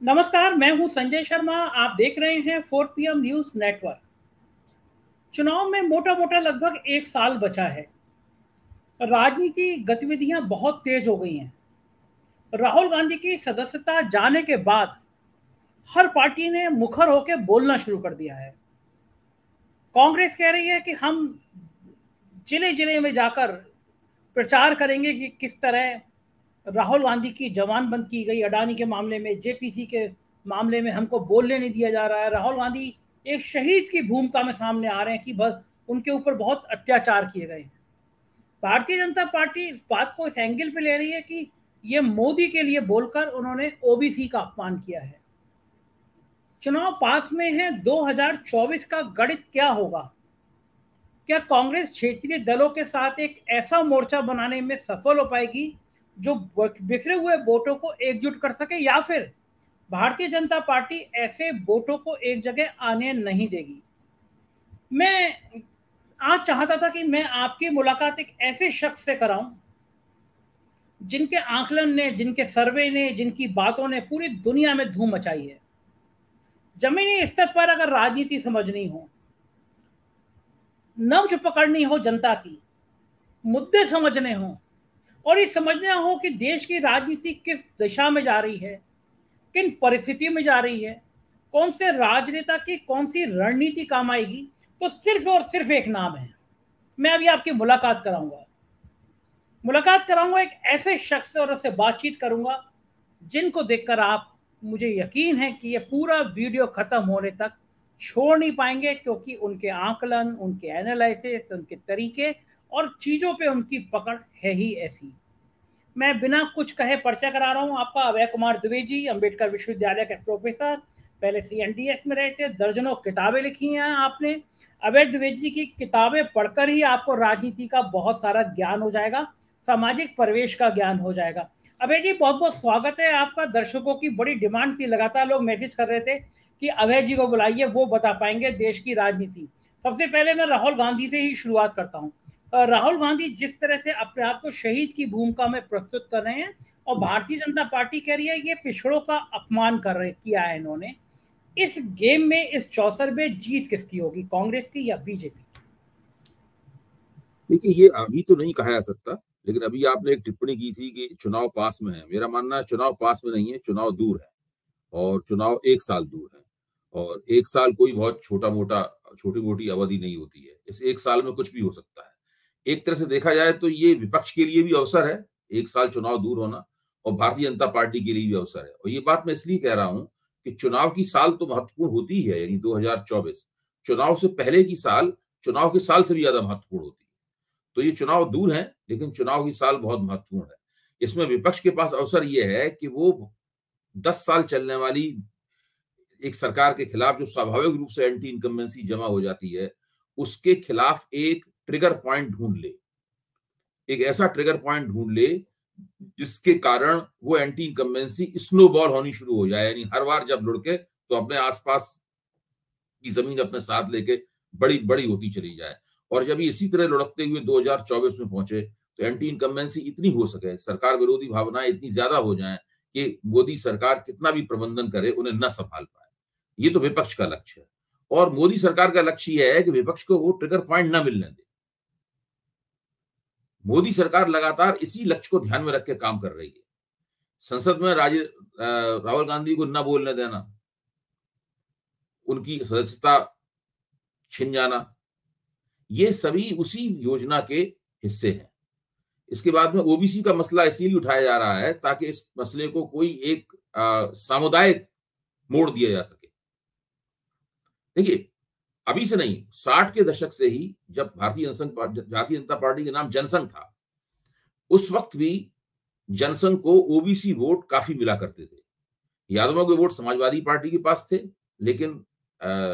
नमस्कार, मैं हूं संजय शर्मा। आप देख रहे हैं 4 PM न्यूज नेटवर्क। चुनाव में मोटा मोटा लगभग 1 साल बचा है। राजनीति गतिविधियां बहुत तेज हो गई हैं। राहुल गांधी की सदस्यता जाने के बाद हर पार्टी ने मुखर होकर बोलना शुरू कर दिया है। कांग्रेस कह रही है कि हम जिले जिले में जाकर प्रचार करेंगे कि किस तरह राहुल गांधी की जमानबंद की गई। अडानी के मामले में, जेपीसी के मामले में हमको बोलने नहीं दिया जा रहा है। राहुल गांधी एक शहीद की भूमिका में सामने आ रहे हैं कि बस उनके ऊपर बहुत अत्याचार किए गए हैं। भारतीय जनता पार्टी इस बात को इस एंगल पे ले रही है कि ये मोदी के लिए बोलकर उन्होंने ओबीसी का अपमान किया है। चुनाव पास में है। 2024 का गणित क्या होगा? क्या कांग्रेस क्षेत्रीय दलों के साथ एक ऐसा मोर्चा बनाने में सफल हो पाएगी जो बिखरे हुए वोटों को एकजुट कर सके, या फिर भारतीय जनता पार्टी ऐसे वोटों को एक जगह आने नहीं देगी? मैं आज चाहता था कि मैं आपकी मुलाकात एक ऐसे शख्स से कराऊं जिनके आकलन ने, जिनके सर्वे ने, जिनकी बातों ने पूरी दुनिया में धूम मचाई है। जमीनी स्तर पर अगर राजनीति समझनी हो, नब्ज पकड़नी हो जनता की, मुद्दे समझने हो और ये समझना हो कि देश की राजनीति किस दिशा में जा रही है, किन परिस्थितियों में जा रही है, कौन से राजनेता की कौन सी रणनीति काम आएगी, तो सिर्फ और सिर्फ एक नाम है। मैं अभी आपकी मुलाकात कराऊंगा एक ऐसे शख्स से और उससे बातचीत करूंगा जिनको देखकर आप, मुझे यकीन है कि ये पूरा वीडियो खत्म होने तक छोड़ नहीं पाएंगे, क्योंकि उनके आकलन, उनके एनालिसिस, उनके तरीके और चीजों पे उनकी पकड़ है ही ऐसी। मैं बिना कुछ कहे परिचय करा रहा हूं आपका। अभय कुमार द्विवेदी, अंबेडकर विश्वविद्यालय के प्रोफेसर, पहले CNDS में रहे थे, दर्जनों किताबें लिखी हैं आपने। अभय द्विवेदी की किताबें पढ़कर ही आपको राजनीति का बहुत सारा ज्ञान हो जाएगा, सामाजिक परिवेश का ज्ञान हो जाएगा। अभय जी, बहुत बहुत स्वागत है आपका। दर्शकों की बड़ी डिमांड थी, लगातार लोग मैसेज कर रहे थे कि अभय जी को बुलाइए, वो बता पाएंगे देश की राजनीति। सबसे पहले मैं राहुल गांधी से ही शुरुआत करता हूँ। राहुल गांधी जिस तरह से अपने आप को शहीद की भूमिका में प्रस्तुत कर रहे हैं और भारतीय जनता पार्टी कह रही है ये पिछड़ों का अपमान किया है इन्होंने, इस गेम में, इस चौसर में जीत किसकी होगी, कांग्रेस की या बीजेपी? देखिए, ये अभी तो नहीं कहा जा सकता, लेकिन अभी आपने एक टिप्पणी की थी कि चुनाव पास में है। मेरा मानना है चुनाव पास में नहीं है, चुनाव दूर है और चुनाव 1 साल दूर है। और 1 साल कोई बहुत छोटी मोटी अवधि नहीं होती है। इस 1 साल में कुछ भी हो सकता है। एक तरह से देखा जाए तो ये विपक्ष के लिए भी अवसर है, 1 साल चुनाव दूर होना, और भारतीय जनता पार्टी के लिए भी अवसर है। और ये बात मैं इसलिए कह रहा हूं कि चुनाव की साल तो महत्वपूर्ण होती है, यानी 2024 चुनाव से पहले की साल चुनाव के साल से भी ज्यादा महत्वपूर्ण होती है। तो ये चुनाव दूर है, लेकिन चुनाव की साल बहुत महत्वपूर्ण है। इसमें विपक्ष के पास अवसर ये है कि वो 10 साल चलने वाली एक सरकार के खिलाफ जो स्वाभाविक रूप से एंटी इनकम्बेंसी जमा हो जाती है, उसके खिलाफ एक ट्रिगर पॉइंट ढूंढ ले, एक ऐसा ट्रिगर पॉइंट ढूंढ ले जिसके कारण वो एंटी इनकम्बेंसी स्नोबॉल होनी शुरू हो जाए, यानी हर बार जब लुढ़के तो अपने आसपास की जमीन अपने साथ लेके बड़ी बड़ी होती चली जाए। और जब ये इसी तरह लुढ़कते हुए 2024 में पहुंचे तो एंटी इनकम्बेंसी इतनी हो सके, सरकार विरोधी भावनाएं इतनी ज्यादा हो जाएं कि मोदी सरकार कितना भी प्रबंधन करे उन्हें न संभाल पाए। ये तो विपक्ष का लक्ष्य है, और मोदी सरकार का लक्ष्य यह है कि विपक्ष को वो ट्रिगर पॉइंट न मिलने दे। मोदी सरकार लगातार इसी लक्ष्य को ध्यान में रख के काम कर रही है। संसद में राहुल गांधी को न बोलने देना, उनकी सदस्यता छिन जाना, ये सभी उसी योजना के हिस्से हैं। इसके बाद में ओबीसी का मसला इसीलिए उठाया जा रहा है ताकि इस मसले को कोई एक सामुदायिक मोड़ दिया जा सके। देखिए, अभी से नहीं, 60 के दशक से ही, जब भारतीय जनता पार्टी के नाम जनसंघ था, उस वक्त भी जनसंघ को ओबीसी वोट काफी मिला करते थे। यादवों के वोट समाजवादी पार्टी के पास थे, लेकिन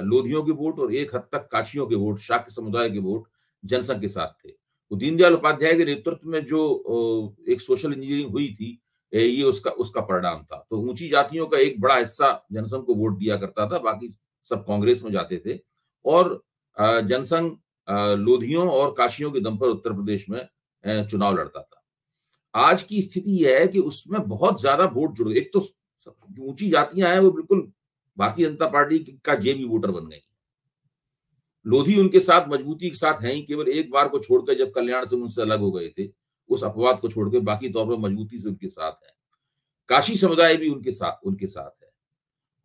लोधियों के वोट और एक हद तक काशियों के वोट, शाक्य समुदाय के वोट जनसंघ के साथ थे। तो दीनदयाल उपाध्याय के नेतृत्व में जो एक सोशल इंजीनियरिंग हुई थी, ये उसका परिणाम था। तो ऊंची जातियों का एक बड़ा हिस्सा जनसंघ को वोट दिया करता था, बाकी सब कांग्रेस में जाते थे। और जनसंघ लोधियों और काशियों के दम पर उत्तर प्रदेश में चुनाव लड़ता था। आज की स्थिति यह है कि उसमें बहुत ज्यादा वोट जुड़, एक तो जो ऊंची जातियां हैं वो बिल्कुल भारतीय जनता पार्टी का जेबी वोटर बन गई। लोधी उनके साथ मजबूती के साथ है ही, केवल एक बार को छोड़कर जब कल्याण सिंह उनसे अलग हो गए थे, उस अपवाद को छोड़कर बाकी तौर पर मजबूती से उनके साथ है। काशी समुदाय भी उनके साथ है।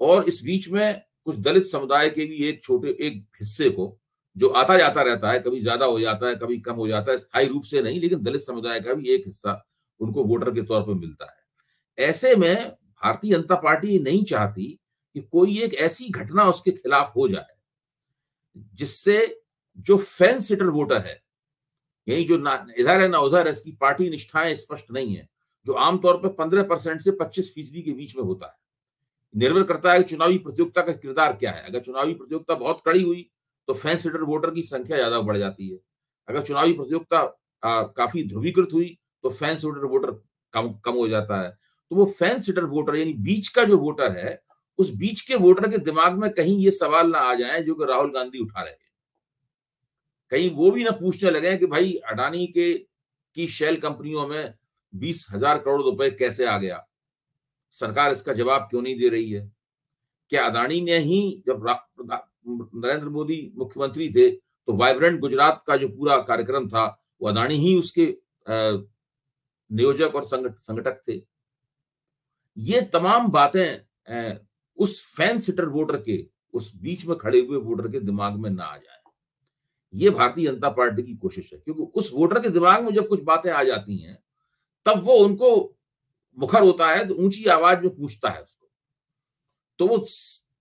और इस बीच में कुछ दलित समुदाय के भी एक हिस्से को, जो आता जाता रहता है, कभी ज्यादा हो जाता है कभी कम हो जाता है, स्थायी रूप से नहीं, लेकिन दलित समुदाय का भी एक हिस्सा उनको वोटर के तौर पर मिलता है। ऐसे में भारतीय जनता पार्टी नहीं चाहती कि कोई एक ऐसी घटना उसके खिलाफ हो जाए जिससे जो फेंस सिटर वोटर है, यही जो ना इधर है ना उधर है, इसकी पार्टी निष्ठाएं स्पष्ट नहीं है, जो आमतौर पर 15% से 25% के बीच में होता है। निर्भर करता है कि चुनावी प्रतियोगिता का किरदार क्या है। अगर चुनावी प्रतियोगिता बहुत कड़ी हुई तो फेंस सिटर वोटर की संख्या ज्यादा बढ़ जाती है। अगर चुनावी प्रतियोगिता काफी ध्रुवीकृत हुई तो फेंस सिटर वोटर कम हो जाता है। तो वो फेंस सिटर वोटर यानी बीच का जो वोटर है, उस बीच के वोटर के दिमाग में कहीं ये सवाल ना आ जाए जो कि राहुल गांधी उठा रहे हैं। कहीं वो भी ना पूछने लगे कि भाई अडानी की शेल कंपनियों में 20,000 करोड़ रुपए कैसे आ गया, सरकार इसका जवाब क्यों नहीं दे रही है। क्या अडानी ने ही, जब नरेंद्र मोदी मुख्यमंत्री थे तो वाइब्रेंट गुजरात का जो पूरा कार्यक्रम था वो अडानी ही उसके नियोजक और संगठक थे। ये तमाम बातें उस फैन सिटर वोटर के, उस बीच में खड़े हुए वोटर के दिमाग में ना आ जाए, ये भारतीय जनता पार्टी की कोशिश है। क्योंकि उस वोटर के दिमाग में जब कुछ बातें आ जाती हैं तब वो उनको मुखर होता है, तो ऊंची आवाज में पूछता है उसको,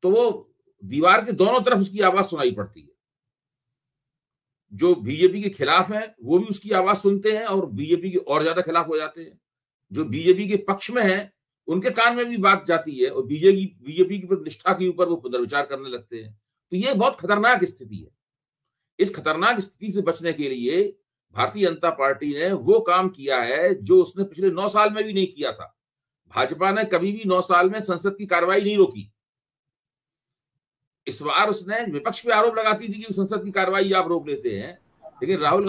तो वो दीवार के दोनों तरफ उसकी आवाज सुनाई पड़ती है। जो बीजेपी के खिलाफ हैं वो भी उसकी आवाज सुनते हैं और बीजेपी के और ज्यादा खिलाफ हो जाते हैं। जो बीजेपी के पक्ष में है उनके कान में भी बात जाती है और बीजेपी की निष्ठा के ऊपर वो पुनर्विचार करने लगते हैं। तो ये बहुत खतरनाक स्थिति है। इस खतरनाक स्थिति से बचने के लिए भारतीय जनता पार्टी ने वो काम किया है जो उसने पिछले 9 साल में भी नहीं किया था। भाजपा ने कभी भी 9 साल में संसद की कार्रवाई नहीं रोकी। इस बार उसने विपक्ष पे आरोप लगाती थी कि संसद की कार्रवाई आप रोक लेते हैं, लेकिन राहुल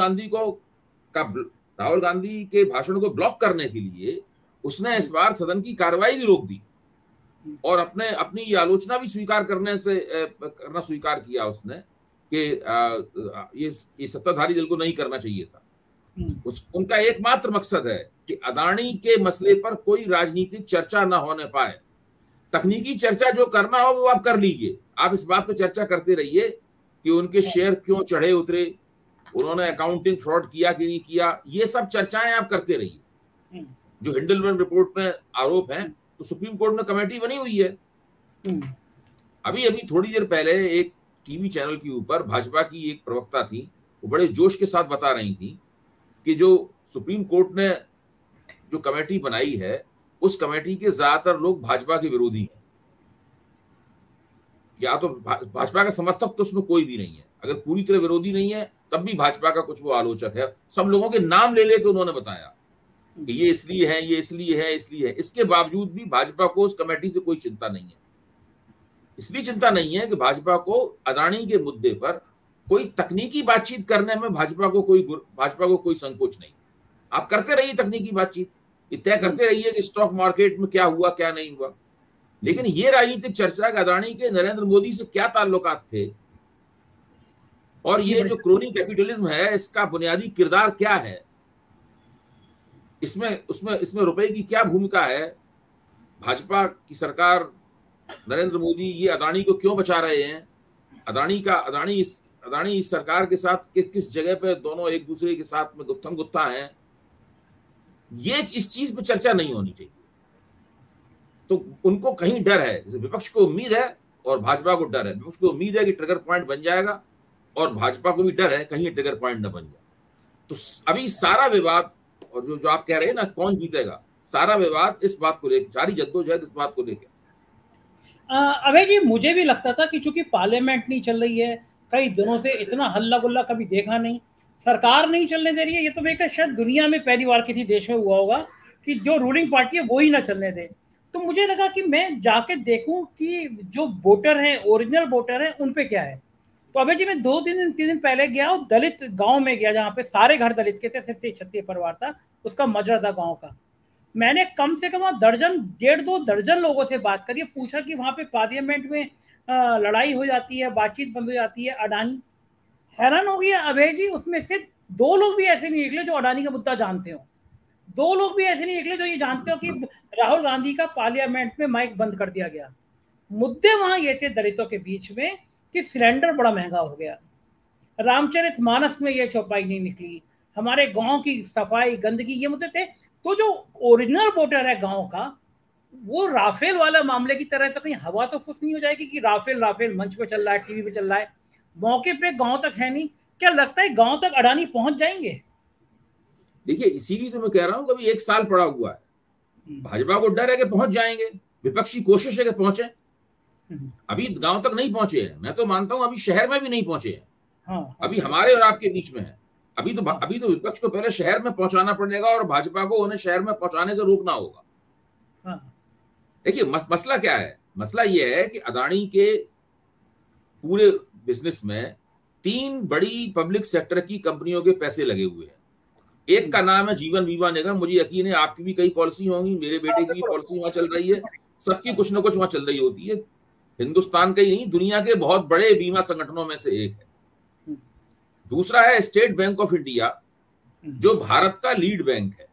गांधी के भाषण को ब्लॉक करने के लिए उसने इस बार सदन की कार्रवाई भी रोक दी और अपनी ये आलोचना भी करना स्वीकार किया उसने कि ये सत्ताधारी दल को नहीं करना चाहिए था। उनका एकमात्र मकसद है कि अडानी के मसले पर कोई राजनीतिक चर्चा ना होने पाए। तकनीकी चर्चा जो करना हो वो आप कर लीजिए, आप इस बात पर चर्चा करते रहिए कि उनके शेयर क्यों चढ़े उतरे, उन्होंने अकाउंटिंग फ्रॉड किया कि नहीं किया, ये सब चर्चाएं आप करते रहिए। जो हिंडलबर्ग रिपोर्ट में आरोप हैं तो सुप्रीम कोर्ट में कमेटी बनी हुई है। अभी थोड़ी देर पहले एक टीवी चैनल के ऊपर भाजपा की एक प्रवक्ता थी, वो बड़े जोश के साथ बता रही थी कि जो सुप्रीम कोर्ट ने जो कमेटी बनाई है उस कमेटी के ज्यादातर लोग भाजपा के विरोधी हैं, या तो भाजपा का समर्थक तो उसमें कोई भी नहीं है। अगर पूरी तरह विरोधी नहीं है तब भी भाजपा का कुछ वो आलोचक है। सब लोगों के नाम ले लेके उन्होंने बताया कि ये इसलिए है, ये इसलिए है, इसलिए है। इसके बावजूद भी भाजपा को उस कमेटी से कोई चिंता नहीं है। इसलिए चिंता नहीं है कि भाजपा को अडानी के मुद्दे पर कोई तकनीकी बातचीत करने में भाजपा को कोई संकोच नहीं। आप करते रहिए तकनीकी बातचीत, तय करते रहिए कि स्टॉक मार्केट में क्या हुआ क्या नहीं हुआ, लेकिन ये राजनीतिक चर्चा कि अडानी के नरेंद्र मोदी से क्या ताल्लुकात थे और ये जो क्रोनी कैपिटलिज्म है इसका बुनियादी किरदार क्या है, इसमें रुपए की क्या भूमिका है, भाजपा की सरकार, नरेंद्र मोदी ये अडानी को क्यों बचा रहे हैं, अडानी इस सरकार के साथ किस जगह पे दोनों एक दूसरे के साथ में गुत्थम गुत्था हैं, ये इस चीज पे चर्चा नहीं होनी चाहिए। तो उनको कहीं डर है, जैसे विपक्ष को उम्मीद है और भाजपा को डर है। विपक्ष को उम्मीद है कि ट्रिगर पॉइंट बन जाएगा और भाजपा को भी डर है कहीं ट्रिगर पॉइंट न बन जाए। तो अभी सारा विवाद और जो आप कह रहे हैं ना कौन जीतेगा, सारा विवाद इस बात को लेकर, सारी जद्दोजहद इस बात को लेकर। अभय जी, मुझे भी लगता था कि चूंकि पार्लियामेंट नहीं चल रही है, कई दिनों से इतना हल्ला गुल्ला कभी देखा नहीं, सरकार नहीं चलने दे रही है, ये तो मेरे शायद दुनिया में पहली बार किसी देश में हुआ होगा कि जो रूलिंग पार्टी है वो ही ना चलने दे। तो मुझे लगा कि मैं जाके देखूं कि जो वोटर हैं, ओरिजिनल वोटर हैं, उन पे क्या है। तो अभय जी, मैं 2-3 दिन पहले गया और दलित गांव में गया जहाँ पे सारे घर दलित के थे, सिर्फ 36 परिवार था, उसका मजरा था गाँव का। मैंने कम से कम दर्जन, 1.5-2 दर्जन लोगों से बात करी, पूछा कि वहां पे पार्लियामेंट में लड़ाई हो जाती है, बातचीत बंद हो जाती है। अडानी, हैरान हो गया अभय जी, उसमें से 2 लोग भी ऐसे नहीं निकले जो अडानी का मुद्दा जानते हो। 2 लोग भी ऐसे नहीं निकले जो ये जानते हो कि राहुल गांधी का पार्लियामेंट में माइक बंद कर दिया गया। मुद्दे वहां ये थे दलितों के बीच में कि सिलेंडर बड़ा महंगा हो गया, रामचरितमानस में ये चौपाई नहीं निकली, हमारे गांव की सफाई, गंदगी, ये मुद्दे थे। तो जो ओरिजिनल वोटर है गांव का, वो राफेल वाला मामले की तरह तो कहीं हवा तो फुस नहीं हो जाएगी कि राफेल राफेल मंच पे चल रहा है, टीवी पे चल रहा है, मौके पे गांव तक है नहीं। क्या लगता है गांव तक अडानी पहुंच जाएंगे? देखिए, इसीलिए तो मैं कह रहा हूं, कभी 1 साल पड़ा हुआ है। भाजपा को डर है कि पहुंच जाएंगे, विपक्ष की कोशिश है कि पहुंचे। अभी गांव तक नहीं पहुंचे हैं। मैं तो मानता हूं अभी शहर में भी नहीं पहुंचे हैं। अभी हमारे और आपके बीच में है। अभी तो विपक्ष को पहले शहर में पहुंचाना पड़ेगा और भाजपा को उन्हें शहर में पहुंचाने से रोकना होगा। देखिए, मसला क्या है? मसला यह है कि अडानी के पूरे बिजनेस में 3 बड़ी पब्लिक सेक्टर की कंपनियों के पैसे लगे हुए हैं। एक का नाम है जीवन बीमा निगम। मुझे यकीन है आपकी भी कई पॉलिसी होंगी, मेरे बेटे की भी पॉलिसी वहां चल रही है, सबकी कुछ ना कुछ वहां चल रही होती है। हिंदुस्तान का ही नहीं, दुनिया के बहुत बड़े बीमा संगठनों में से एक है। दूसरा है स्टेट बैंक ऑफ इंडिया, जो भारत का लीड बैंक है,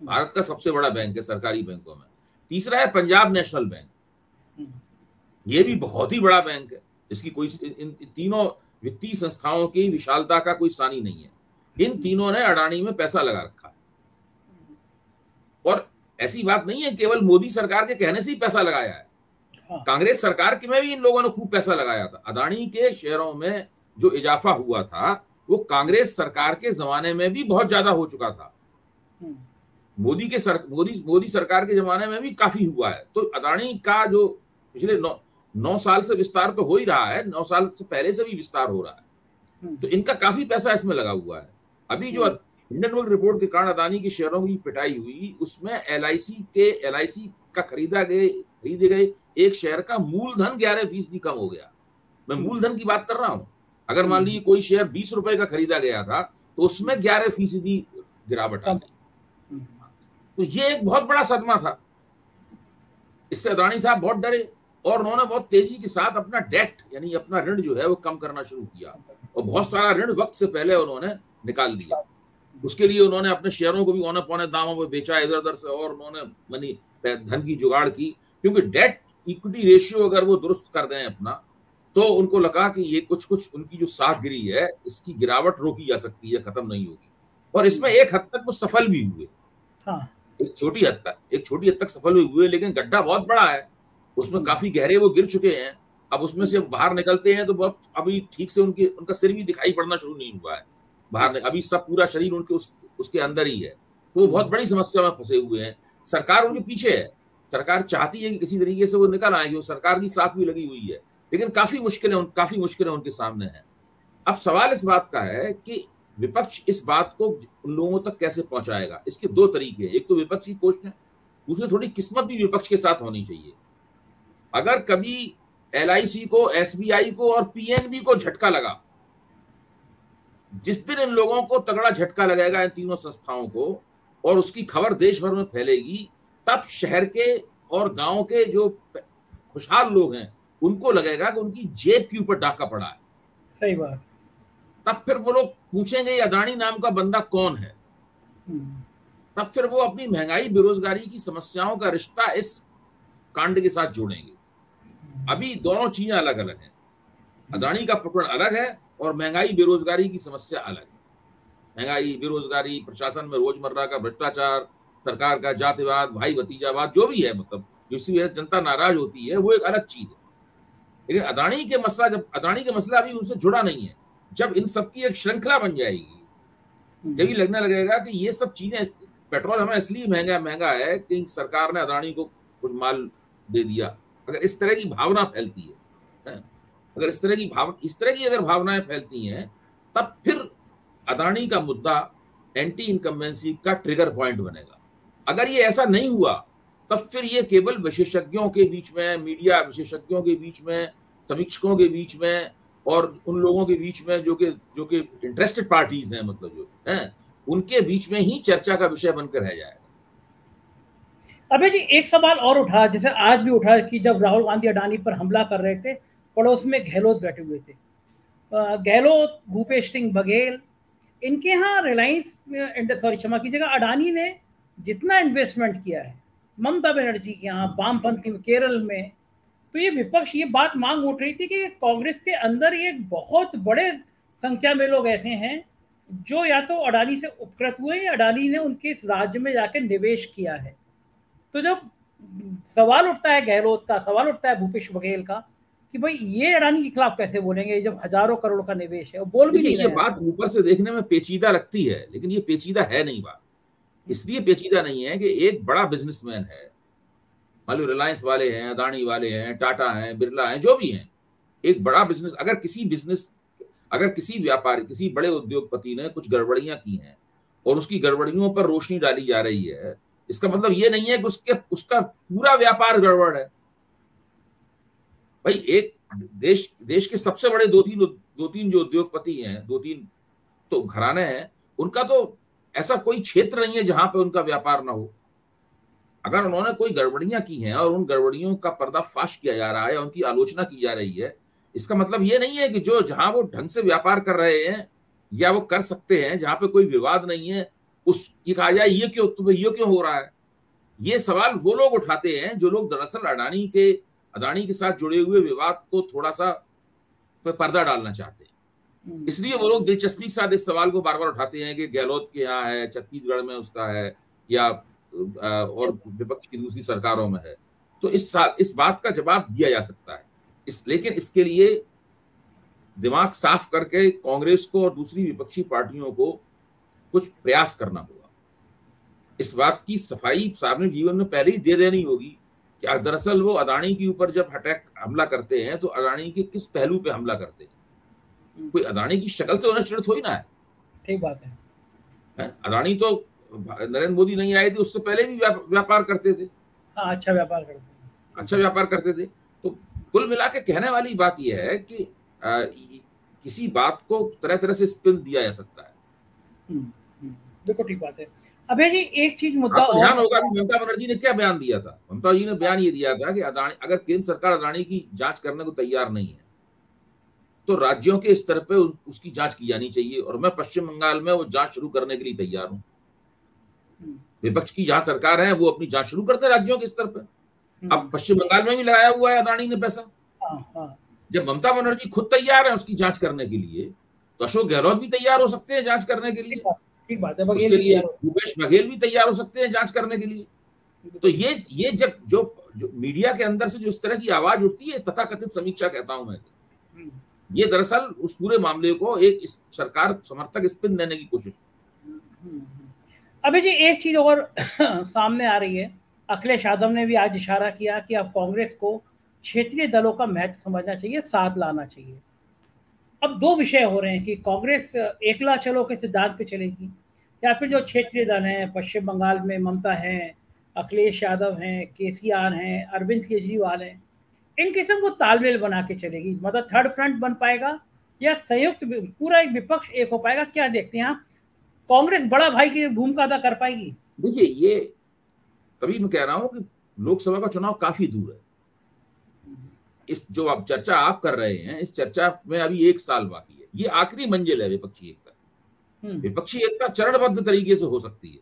भारत का सबसे बड़ा बैंक है सरकारी बैंकों में। तीसरा है पंजाब नेशनल बैंक, ये भी बहुत ही बड़ा बैंक है, इसकी कोई, इन तीनों वित्तीय संस्थाओं की विशालता का कोई सानी नहीं है। इन तीनों ने अडानी में पैसा लगा रखा है। और ऐसी बात नहीं है केवल मोदी सरकार के कहने से ही पैसा लगाया है, कांग्रेस सरकार के में भी इन लोगों ने खूब पैसा लगाया था। अडानी के शेयरों में जो इजाफा हुआ था वो कांग्रेस सरकार के जमाने में भी बहुत ज्यादा हो चुका था। मोदी सरकार के जमाने में भी काफी हुआ है। तो अडानी का जो पिछले 9 साल से विस्तार तो हो ही रहा है, 9 साल से पहले से भी विस्तार हो रहा है, तो इनका काफी पैसा इसमें लगा हुआ है। अभी जो हिंडनबर्ग रिपोर्ट के कारण अडानी के शेयरों की पिटाई हुई, उसमें एलआईसी का खरीदे गए एक शेयर का मूलधन 11% कम हो गया। मैं मूलधन की बात कर रहा हूं। अगर मान लीजिए कोई शेयर 20 रुपए का खरीदा गया था तो उसमें 11% गिरावट आ गई। तो ये एक बहुत बड़ा सदमा था। इससे अडानी साहब बहुत डरे और उन्होंने बहुत तेजी के साथ अपना डेट, यानी अपना ऋण जो है वो कम करना शुरू किया, और बहुत सारा ऋण वक्त से पहले उन्होंने निकाल दिया। उसके लिए उन्होंने अपने शेयरों को भी औने पौने दामों पर बेचा इधर उधर से, और उन्होंने धन की जुगाड़ की, क्योंकि डेट इक्विटी रेशियो अगर वो दुरुस्त कर दें अपना, तो उनको लगा कि ये कुछ उनकी जो साखगिरी है इसकी गिरावट रोकी जा सकती है, खत्म नहीं होगी। और इसमें एक हद तक वो सफल भी हुए। एक छोटी हद तक सफल भी हुए, लेकिन गड्ढा बहुत बड़ा है, उसमें काफी गहरे वो गिर चुके हैं। अब उसमें से बाहर निकलते हैं तो बहुत, अभी ठीक से उनका सिर भी दिखाई पड़ना शुरू नहीं हुआ है बाहर, अभी सब पूरा शरीर उनके उसके अंदर ही है। तो वो बहुत बड़ी समस्या में फंसे हुए हैं। सरकार उनके पीछे है, सरकार चाहती है कि किसी तरीके से वो निकल आएंगे, वो सरकार की साख भी लगी हुई है, लेकिन काफी मुश्किलें उनके सामने हैं। अब सवाल इस बात का है कि विपक्ष इस बात को उन लोगों तक कैसे पहुंचाएगा। इसके 2 तरीके हैं, एक तो विपक्ष की कोशिश है, दूसरी थोड़ी किस्मत भी विपक्ष के साथ होनी चाहिए। अगर कभी एलआईसी को, एसबीआई को और पीएनबी को झटका लगा, जिस दिन इन लोगों को तगड़ा झटका लगेगा, इन तीनों संस्थाओं को, और उसकी खबर देश भर में फैलेगी, तब शहर के और गांव के जो खुशहाल लोग हैं उनको लगेगा कि उनकी जेब के ऊपर डाका पड़ा है। सही बात। तब फिर वो लोग पूछेंगे ये अडानी नाम का बंदा कौन है। तब फिर वो अपनी महंगाई, बेरोजगारी की समस्याओं का रिश्ता इस कांड के साथ जोड़ेंगे। अभी दोनों चीजें अलग अलग हैं। अडानी का प्रकरण अलग है और महंगाई, बेरोजगारी की समस्या अलग है। महंगाई, बेरोजगारी, प्रशासन में रोजमर्रा का भ्रष्टाचार, सरकार का जातिवाद, भाई भतीजावाद, जो भी है, मतलब जिसकी वजह से जनता नाराज होती है, वो एक अलग चीज है। लेकिन अडानी के मसला अभी उनसे जुड़ा नहीं है। जब इन सबकी एक श्रृंखला बन जाएगी, जब ये लगने लगेगा कि ये सब चीजें, पेट्रोल हमें इसलिए महंगा है कि सरकार ने अडानी को कुछ माल दे दिया, अगर इस तरह की भावना फैलती है, अगर इस तरह की अगर भावनाएं फैलती हैं, तब फिर अडानी का मुद्दा एंटी इनकम्बेंसी का ट्रिगर पॉइंट बनेगा। अगर ये ऐसा नहीं हुआ, तब फिर ये केवल विशेषज्ञों के बीच में, मीडिया विशेषज्ञों के बीच में, समीक्षकों के बीच में और उन लोगों के बीच में जो कि इंटरेस्टेड पार्टीज हैं, मतलब जो हैं, उनके बीच में ही चर्चा का विषय बनकर रह जाएगा। अबे जी एक सवाल और उठा, जैसे आज भी उठा कि जब राहुल गांधी अडानी पर हमला कर रहे थे, पड़ोस में गहलोत बैठे हुए थे। गहलोत, भूपेश सिंह बघेल, इनके यहाँ रिलायंस, सॉरी क्षमा कीजिएगा, अडानी ने जितना इन्वेस्टमेंट किया है ममता बनर्जी के यहाँ, वामपंथी केरल में, तो ये विपक्ष ये बात मांग उठ रही थी कि कांग्रेस के अंदर ये बहुत बड़े संख्या में लोग ऐसे हैं जो या तो अडानी से उपकृत हुए या अडानी ने उनके इस राज्य में जाकर निवेश किया है। तो जब सवाल उठता है गहलोत का, सवाल उठता है भूपेश बघेल का कि भाई ये अडानी के खिलाफ कैसे बोलेंगे जब हजारों करोड़ का निवेश है, वो बोल भी नहीं रहे। ये बात ऊपर से देखने में पेचीदा लगती है, लेकिन ये पेचीदा है नहीं बात। इसलिए पेचीदा नहीं है कि एक बड़ा बिजनेसमैन है, मान लो रिलायंस वाले हैं, अदानी वाले हैं, टाटा हैं, बिरला हैं, जो भी हैं, एक बड़ा बिजनेस, अगर किसी व्यापारी, किसी बड़े उद्योगपति ने कुछ गड़बड़ियां की हैं और उसकी गड़बड़ियों पर रोशनी डाली जा रही है, इसका मतलब ये नहीं है कि उसका पूरा व्यापार गड़बड़ है। भाई एक देश के सबसे बड़े दो तीन जो उद्योगपति हैं, दो तीन तो घराने हैं, उनका तो ऐसा कोई क्षेत्र नहीं है जहां पे उनका व्यापार ना हो। अगर उन्होंने कोई गड़बड़ियां की हैं और उन गड़बड़ियों का पर्दाफाश किया जा रहा है, उनकी आलोचना की जा रही है, इसका मतलब ये नहीं है कि जो जहां वो ढंग से व्यापार कर रहे हैं या वो कर सकते हैं, जहां पे कोई विवाद नहीं है, ये कहा जाए ये क्यों हो रहा है। ये सवाल वो लोग उठाते हैं जो लोग दरअसल अडानी के साथ जुड़े हुए विवाद को थोड़ा सा पर्दा डालना चाहते हैं। इसलिए वो लोग दिलचस्पी के साथ इस सवाल को बार बार उठाते हैं कि गहलोत के यहाँ है, छत्तीसगढ़ में उसका है, या और विपक्ष की दूसरी सरकारों में है। तो इस बात का जवाब दिया जा सकता है, लेकिन इसके लिए दिमाग साफ करके कांग्रेस को और दूसरी विपक्षी पार्टियों को कुछ प्रयास करना होगा। इस बात की सफाई सार्वजनिक जीवन में पहले ही दे देनी होगी कि दरअसल वो अडानी के ऊपर जब हमला करते हैं तो अडानी के किस पहलू पे हमला करते हैं। कोई अडानी की शक्ल से उन्हें थोड़ी ना है। ठीक बात है। अडानी तो नरेंद्र मोदी नहीं आए थे उससे पहले भी व्यापार करते थे। हाँ, अच्छा व्यापार करते थे। तो कुल मिला के कहने वाली बात यह है कि किसी बात को तरह तरह से स्पिन दिया जा सकता है। देखो ठीक बात है। अबे जी एक चीज मुद्दा और ध्यान होगा कि ममता बनर्जी ने क्या बयान दिया था। ममता जी ने बयान ये दिया था कि अगर केंद्र सरकार अडानी की जांच करने को तैयार नहीं है तो राज्यों के स्तर पे उसकी जांच की जानी चाहिए, और मैं पश्चिम बंगाल में वो जांच शुरू करने के लिए तैयार हूँ। विपक्ष की जहां सरकार है वो अपनी जांच शुरू करते हैं राज्यों के स्तर पे। अब पश्चिम बंगाल में भी लगाया हुआ है अडानी ने पैसा। जब ममता बनर्जी खुद तैयार है उसकी जांच करने के लिए, तो अशोक गहलोत भी तैयार हो सकते हैं जांच करने के लिए। ठीक बात है। उसके लिए भूपेश बघेल भी तैयार हो सकते हैं जांच करने के लिए। तो ये जब जो मीडिया के अंदर से जो इस तरह की आवाज उठती है, तथाकथित समीक्षा कहता हूं मैं, ये दरअसल उस पूरे मामले को एक सरकार समर्थक स्पिन देने की कोशिश। अभी जी एक चीज और सामने आ रही है, अखिलेश यादव ने भी आज इशारा किया कि अब कांग्रेस को क्षेत्रीय दलों का महत्व समझना चाहिए, साथ लाना चाहिए। अब दो विषय हो रहे हैं कि कांग्रेस एकला चलो के सिद्धांत पे चलेगी या फिर जो क्षेत्रीय दल हैं, पश्चिम बंगाल में ममता हैं, अखिलेश यादव हैं, केसीआर हैं, अरविंद केजरीवाल हैं, इन किस्म को तालमेल बना के चलेगी। मतलब थर्ड फ्रंट बन पाएगा या संयुक्त पूरा एक विपक्ष एक हो पाएगा? क्या देखते हैं आप, कांग्रेस बड़ा भाई की भूमिका अदा कर पाएगी? देखिए, ये तभी मैं कह रहा हूं कि लोकसभा का चुनाव काफी दूर है। इस जो आप चर्चा आप कर रहे हैं, इस चर्चा में अभी 1 साल बाकी है। ये आखिरी मंजिल है विपक्षी एकता। विपक्षी एकता चरणबद्ध तरीके से हो सकती है।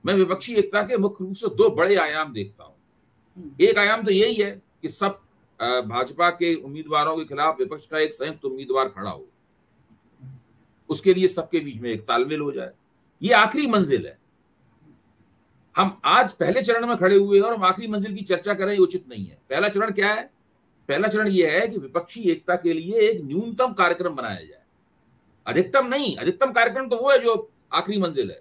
मैं विपक्षी एकता के मुख्य रूप से 2 बड़े आयाम देखता हूं। एक आयाम तो यही है कि सब भाजपा के उम्मीदवारों के खिलाफ विपक्ष का एक संयुक्त उम्मीदवार खड़ा हो, उसके लिए सबके बीच में एक तालमेल हो जाए। ये आखिरी मंजिल है। हम आज पहले चरण में खड़े हुए हैं और हम आखिरी मंजिल की चर्चा करें, उचित नहीं है। पहला चरण क्या है? पहला चरण यह है कि विपक्षी एकता के लिए एक न्यूनतम कार्यक्रम बनाया जाए। अधिकतम नहीं, अधिकतम कार्यक्रम तो वो है जो आखिरी मंजिल है।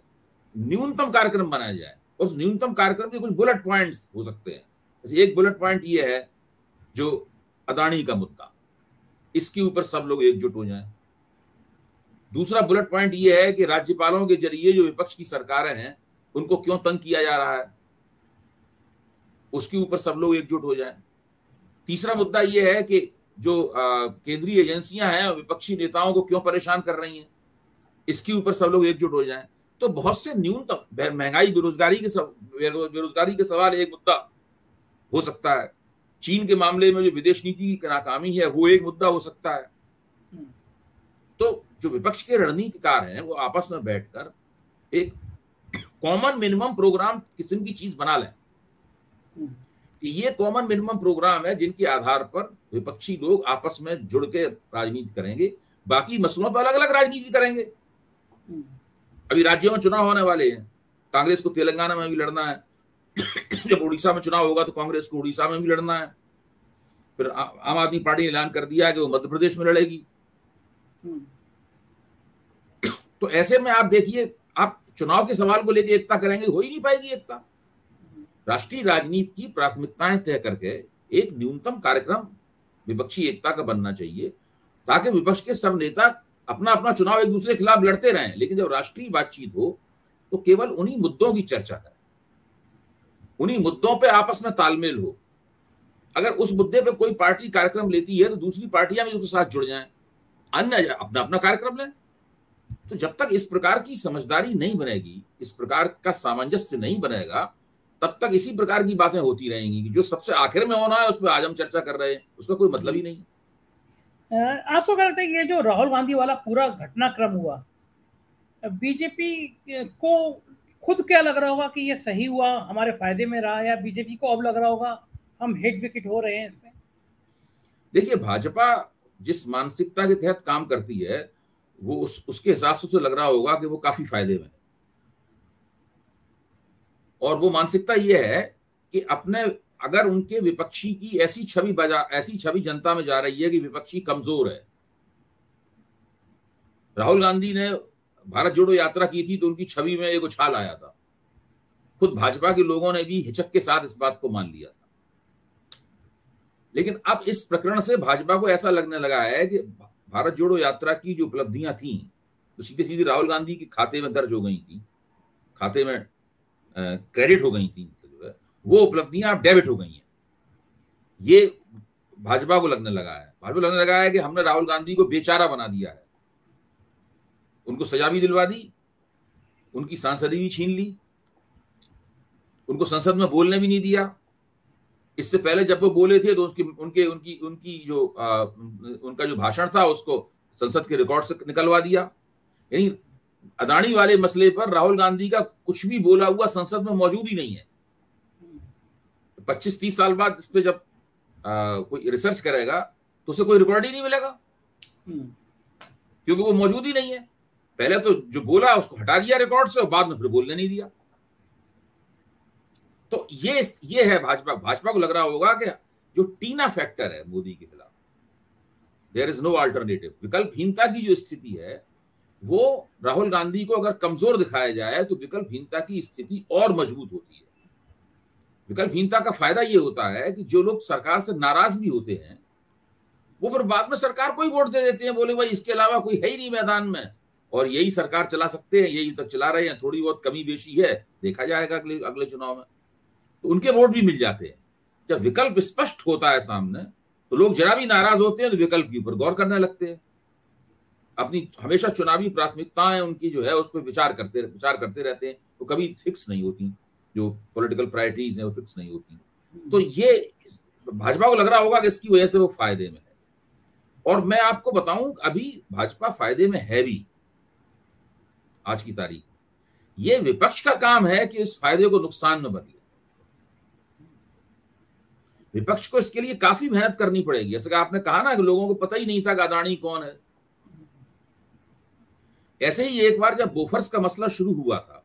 न्यूनतम कार्यक्रम बनाया जाए, और उस न्यूनतम कार्यक्रम के कुछ बुलेट पॉइंट्स हो सकते हैं। जैसे एक बुलेट पॉइंट ये है जो अडानी का मुद्दा, इसके ऊपर सब लोग एकजुट हो जाएं। दूसरा बुलेट पॉइंट ये है कि राज्यपालों के जरिए जो विपक्ष की सरकारें हैं उनको क्यों तंग किया जा रहा है, उसके ऊपर सब लोग एकजुट हो जाएं। तीसरा मुद्दा यह है कि जो केंद्रीय एजेंसियां हैं विपक्षी नेताओं को क्यों परेशान कर रही हैं, इसके ऊपर सब लोग एकजुट हो जाएं। तो बहुत से न्यूनतम महंगाई, बेरोजगारी के सवाल एक मुद्दा हो सकता है। चीन के मामले में जो विदेश नीति की नाकामी है वो एक मुद्दा हो सकता है। तो जो विपक्ष के रणनीतिकार हैं वो आपस में बैठकर एक कॉमन मिनिमम प्रोग्राम किस्म की चीज बना लें। ये कॉमन मिनिमम प्रोग्राम है जिनके आधार पर विपक्षी लोग आपस में जुड़ के राजनीति करेंगे, बाकी मसलों पर अलग अलग राजनीति करेंगे। अभी राज्यों में चुनाव होने वाले हैं, कांग्रेस को तेलंगाना में भी लड़ना है, जब उड़ीसा में चुनाव होगा तो कांग्रेस को उड़ीसा में भी लड़ना है, फिर आम आदमी पार्टी ने ऐलान कर दिया है कि वो मध्य प्रदेश में लड़ेगी। तो ऐसे में आप देखिए, आप चुनाव के सवाल को लेकर एकता करेंगे, हो ही नहीं पाएगी एकता। राष्ट्रीय राजनीति की प्राथमिकताएं तय करके एक न्यूनतम कार्यक्रम विपक्षी एकता का बनना चाहिए, ताकि विपक्ष के सब नेता अपना अपना चुनाव एक दूसरे के खिलाफ लड़ते रहें, लेकिन जब राष्ट्रीय बातचीत हो तो केवल उन्हीं मुद्दों की चर्चा करें, उन्हीं मुद्दों पे आपस में तालमेल हो। अगर उस मुद्दे पे कोई पार्टी कार्यक्रम लेती है तो दूसरी पार्टियां भी उसके साथ जुड़ जाएं, अन्य अपना अपना कार्यक्रम लें। तो जब तक इस प्रकार की समझदारी नहीं बनेगी, इस प्रकार का सामंजस्य नहीं बनेगा, तब तक इसी प्रकार की बातें होती रहेंगी कि जो सबसे आखिर में होना है उस पर आज हम चर्चा कर रहे हैं, उसका कोई मतलब ही नहीं। आपको क्या लगता है ये जो राहुल गांधी वाला पूरा घटनाक्रम हुआ, बीजेपी को खुद क्या लग रहा होगा कि ये सही हुआ, हमारे फायदे में रहा, या बीजेपी को अब लग रहा होगा हम हिट विकेट हो रहे हैं इसमें? देखिए, भाजपा जिस मानसिकता के तहत काम करती है वो उसके हिसाब से तो लग रहा होगा कि वो काफी फायदे में है। और वो मानसिकता ये है कि अपने, अगर उनके विपक्षी की ऐसी छवि जनता में जा रही है कि विपक्षी कमजोर है। राहुल गांधी ने भारत जोड़ो यात्रा की थी तो उनकी छवि में एक उछाल आया था, खुद भाजपा के लोगों ने भी हिचक के साथ इस बात को मान लिया था। लेकिन अब इस प्रकरण से भाजपा को ऐसा लगने लगा है कि भारत जोड़ो यात्रा की जो उपलब्धियां थी तो सीधे सीधे राहुल गांधी के खाते में दर्ज हो गई थी, खाते में क्रेडिट हो गई थी, जो है वो उपलब्धियां अब डेबिट हो गई हैं। ये भाजपा को लगने लगा है। भाजपा लगने लगा है कि हमने राहुल गांधी को बेचारा बना दिया है, उनको सजा भी दिलवा दी, उनकी सांसदी भी छीन ली, उनको संसद में बोलने भी नहीं दिया। इससे पहले जब वो बोले थे तो उनकी जो उनका जो भाषण था उसको संसद के रिकॉर्ड से निकलवा दिया। यानी अदानी वाले मसले पर राहुल गांधी का कुछ भी बोला हुआ संसद में मौजूद ही नहीं है। 25-30 साल बाद इस पे जब कोई रिसर्च करेगा तो उसे कोई रिकॉर्ड ही नहीं मिलेगा, क्योंकि वो मौजूद ही नहीं है। पहले तो जो बोला उसको हटा दिया रिकॉर्ड से और बाद में फिर बोलने नहीं दिया। तो ये है भाजपा को लग रहा होगा कि जो टीना फैक्टर है मोदी के खिलाफ, देयर इज नो अल्टरनेटिव, विकल्पहीनता की जो स्थिति है वो राहुल गांधी को अगर कमजोर दिखाया जाए तो विकल्पहीनता की स्थिति और मजबूत होती है। विकल्पहीनता का फायदा ये होता है कि जो लोग सरकार से नाराज भी होते हैं वो फिर बाद में सरकार को ही वोट दे देते हैं, बोले भाई इसके अलावा कोई है ही नहीं मैदान में और यही सरकार चला सकते हैं, यही तक चला रहे हैं, थोड़ी बहुत कमी बेशी है, देखा जाएगा अगले चुनाव में, तो उनके वोट भी मिल जाते हैं। जब विकल्प स्पष्ट होता है सामने तो लोग जरा भी नाराज होते हैं तो विकल्प के ऊपर गौर करने लगते हैं। अपनी हमेशा चुनावी प्राथमिकताएं उनकी जो है उस पर विचार करते रहते हैं, तो कभी फिक्स नहीं होती, जो पॉलिटिकल प्रायोरिटीज हैं वो फिक्स नहीं होती। तो ये भाजपा को लग रहा होगा कि इसकी वजह से वो फायदे में है। और मैं आपको बताऊं, अभी भाजपा फायदे में है भी आज की तारीख में। ये विपक्ष का काम है कि इस फायदे को नुकसान में बदले। विपक्ष को इसके लिए काफी मेहनत करनी पड़ेगी। जैसे कि आपने कहा ना कि लोगों को पता ही नहीं था कि अदानी कौन है। ऐसे ही एक बार जब बोफर्स का मसला शुरू हुआ था,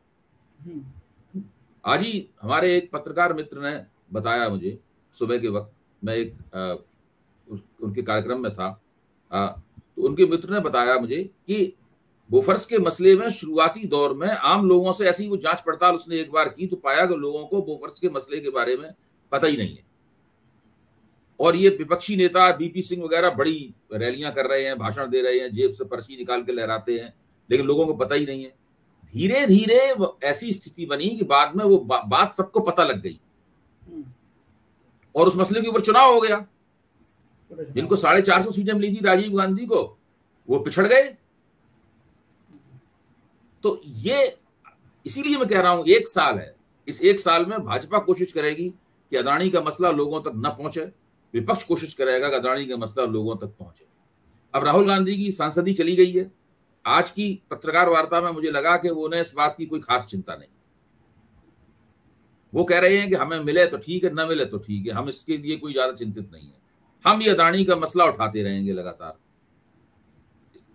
आज ही हमारे एक पत्रकार मित्र ने बताया मुझे सुबह के वक्त, मैं एक उनके कार्यक्रम में था, तो उनके मित्र ने बताया मुझे कि बोफर्स के मसले में शुरुआती दौर में आम लोगों से ऐसी वो जांच पड़ताल उसने एक बार की तो पाया कि लोगों को बोफर्स के मसले के बारे में पता ही नहीं है। और ये विपक्षी नेता बीपी सिंह वगैरह बड़ी रैलियां कर रहे हैं, भाषण दे रहे हैं, जेब से पर्ची निकाल के लहराते हैं, लेकिन लोगों को पता ही नहीं है। धीरे धीरे ऐसी स्थिति बनी कि बाद में वो बात सबको पता लग गई और उस मसले के ऊपर चुनाव हो गया। जिनको 450 सीटें मिली थी राजीव गांधी को, वो पिछड़ गए। तो ये इसीलिए मैं कह रहा हूं 1 साल है, इस 1 साल में भाजपा कोशिश करेगी कि अदानी का मसला लोगों तक न पहुंचे, विपक्ष कोशिश करेगा कि अदानी का मसला लोगों तक पहुंचे। अब राहुल गांधी की सांसदी चली गई है। आज की पत्रकार वार्ता में मुझे लगा कि उन्हें इस बात की कोई खास चिंता नहीं। वो कह रहे हैं कि हमें मिले तो ठीक है, न मिले तो ठीक है, हम इसके लिए कोई ज्यादा चिंतित नहीं है, हम ये अदानी का मसला उठाते रहेंगे लगातार।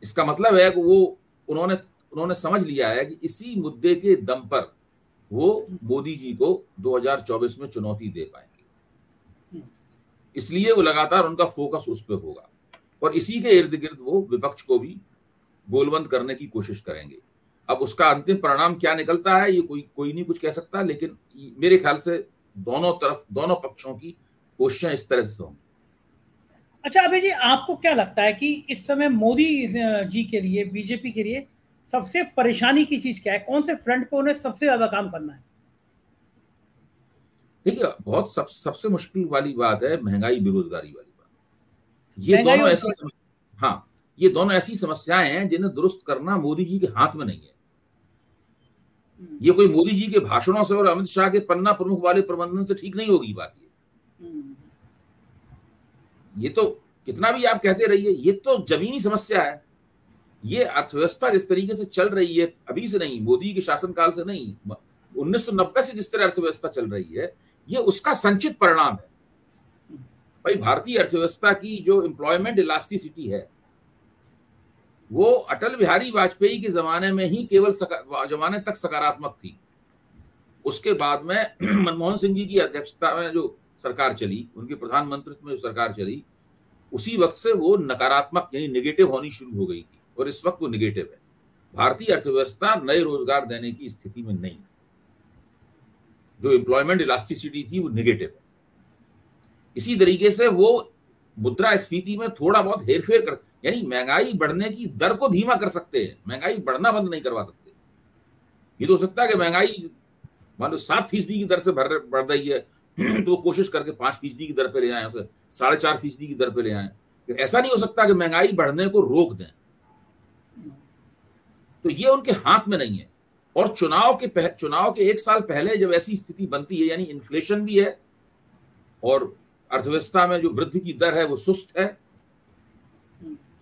इसका मतलब है कि वो उन्होंने समझ लिया है कि इसी मुद्दे के दम पर वो मोदी जी को 2024 में चुनौती दे पाएंगे। इसलिए वो लगातार उनका फोकस उस पर होगा और इसी के इर्द गिर्द वो विपक्ष को भी गोलबंद करने की कोशिश करेंगे। अब उसका अंतिम परिणाम क्या निकलता है ये कोई नहीं कुछ कह सकता, लेकिन मेरे ख्याल से दोनों पक्षों की कोशिशें इस तरह से होंगी। अच्छा अभय जी, आपको क्या लगता है कि इस समय मोदी जी के लिए, बीजेपी के लिए सबसे परेशानी की चीज क्या है? कौन से फ्रंट पे उन्हें सबसे ज्यादा काम करना है? देखिए, बहुत सबसे मुश्किल वाली बात है महंगाई, बेरोजगारी वाली बात। ये दोनों ऐसी समस्याएं हैं जिन्हें दुरुस्त करना मोदी जी के हाथ में नहीं है। ये कोई मोदी जी के भाषणों से और अमित शाह के पन्ना प्रमुख वाले प्रबंधन से ठीक नहीं होगी बात। ये तो कितना भी आप कहते रहिए, ये तो जमीनी समस्या है। ये अर्थव्यवस्था जिस तरीके से चल रही है, अभी से नहीं, मोदी के शासनकाल से नहीं, 1990 से जिस तरह अर्थव्यवस्था चल रही है, ये उसका संचित परिणाम है। भाई, भारतीय अर्थव्यवस्था की जो एम्प्लॉयमेंट इलास्टिसिटी है वो अटल बिहारी वाजपेयी के जमाने में ही केवल जमाने तक सकारात्मक थी। उसके बाद में मनमोहन सिंह जी की अध्यक्षता में जो सरकार चली, उनके प्रधानमंत्रित्व में जो सरकार चली, उसी वक्त से वो नकारात्मक यानी नेगेटिव होनी शुरू हो गई थी और इस वक्त वो नेगेटिव है। भारतीय अर्थव्यवस्था नए रोजगार देने की स्थिति में नहीं है। जो एम्प्लॉयमेंट इलास्टिसिटी थी वो नेगेटिव है। इसी तरीके से वो मुद्रास्फीति में थोड़ा बहुत हेरफेर कर, यानी महंगाई बढ़ने की दर को धीमा कर सकते हैं, महंगाई बढ़ना बंद नहीं करवा सकते। ये तो हो सकता है कि महंगाई मान लो 7% की दर से बढ़ रही है तो कोशिश करके 5% की दर पे ले आए, उसे 4.5% की दर पे ले आए। ऐसा नहीं हो सकता कि महंगाई बढ़ने को रोक दें। तो ये उनके हाथ में नहीं है। और चुनाव के 1 साल पहले जब ऐसी स्थिति बनती है, यानी इन्फ्लेशन भी है और अर्थव्यवस्था में जो वृद्धि की दर है वो सुस्त है,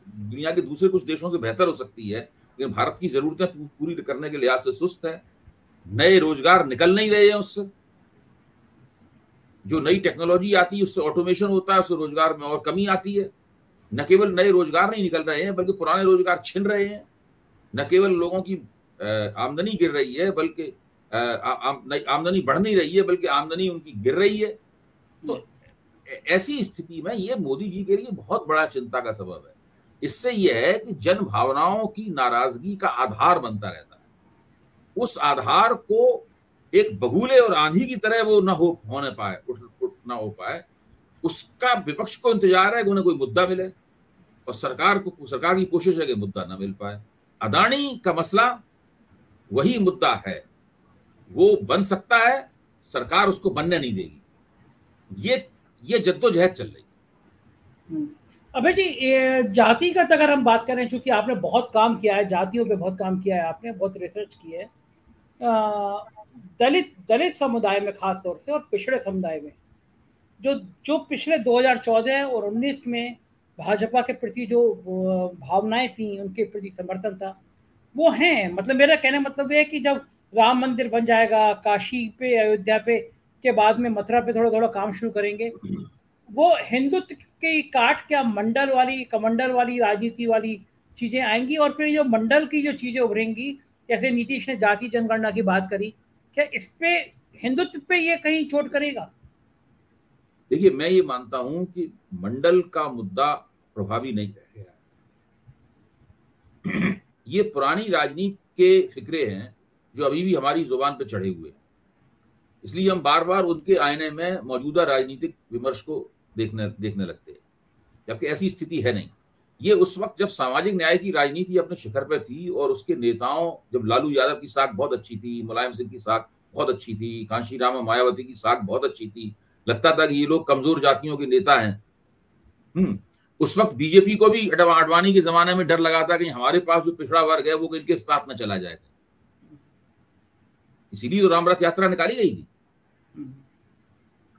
दुनिया के दूसरे कुछ देशों से बेहतर हो सकती है, लेकिन भारत की जरूरतें पूरी करने के लिहाज से सुस्त है। नए रोजगार निकल नहीं रहे हैं उससे। जो नई टेक्नोलॉजी आती है उससे ऑटोमेशन होता है, उससे रोजगार में और कमी आती है। न केवल नए रोजगार नहीं निकल रहे हैं बल्कि पुराने रोजगार छिन रहे हैं। न केवल लोगों की आमदनी गिर रही है बल्कि आमदनी बढ़ नहीं रही है बल्कि आमदनी उनकी गिर रही है। तो ऐसी स्थिति में ये मोदी जी के लिए बहुत बड़ा चिंता का सबब है। इससे यह है कि जन भावनाओं की नाराजगी का आधार बनता रहता है। उस आधार को एक बगुले और आंधी की तरह वो न हो पाए, उसका विपक्ष को इंतजार है कि उन्हें कोई मुद्दा मिले और सरकार की कोशिश है कि मुद्दा न मिल पाए। अदानी का मसला वही मुद्दा है, वो बन सकता है, सरकार उसको बनने नहीं देगी। ये जद्दोजहद चल रही। अभय जी, जातिगत अगर हम बात करें, चूंकि आपने बहुत काम किया है, जातियों पे बहुत काम किया है, आपने बहुत रिसर्च की है, दलित समुदाय में खास तौर से और पिछड़े समुदाय में जो पिछले 2014 और 19 में भाजपा के प्रति जो भावनाएं थी, उनके प्रति समर्थन था, वो हैं। मतलब मेरा कहने मतलब ये है कि जब राम मंदिर बन जाएगा, काशी पे, अयोध्या पे के बाद में मथुरा पे थोड़ा थोड़ा काम शुरू करेंगे, वो हिंदुत्व की काट क्या कमंडल वाली राजनीति वाली चीजें आएंगी और फिर जो मंडल की जो चीजें उभरेंगी, जैसे नीतीश ने जाति जनगणना की बात करी, क्या इस पे हिंदुत्व पे ये कहीं चोट करेगा? देखिए, मैं ये मानता हूं कि मंडल का मुद्दा प्रभावी नहीं रह गया। ये पुरानी राजनीति के फिक्रे हैं जो अभी भी हमारी जुबान पे चढ़े हुए हैं। इसलिए हम बार बार उनके आईने में मौजूदा राजनीतिक विमर्श को देखने लगते हैं, जबकि ऐसी स्थिति है नहीं। ये उस वक्त जब सामाजिक न्याय की राजनीति अपने शिखर पे थी और उसके नेताओं, जब लालू यादव की साख बहुत अच्छी थी, मुलायम सिंह की साख बहुत अच्छी थी, कांशीराम मायावती की साख बहुत अच्छी थी, लगता था कि ये लोग कमजोर जातियों के नेता हैं। उस वक्त बीजेपी को भी अडवाणी के जमाने में डर लगा था कि हमारे पास जो पिछड़ा वर्ग है वो इनके साथ न चला जाएगा। इसीलिए तो रामरथ यात्रा निकाली गई थी।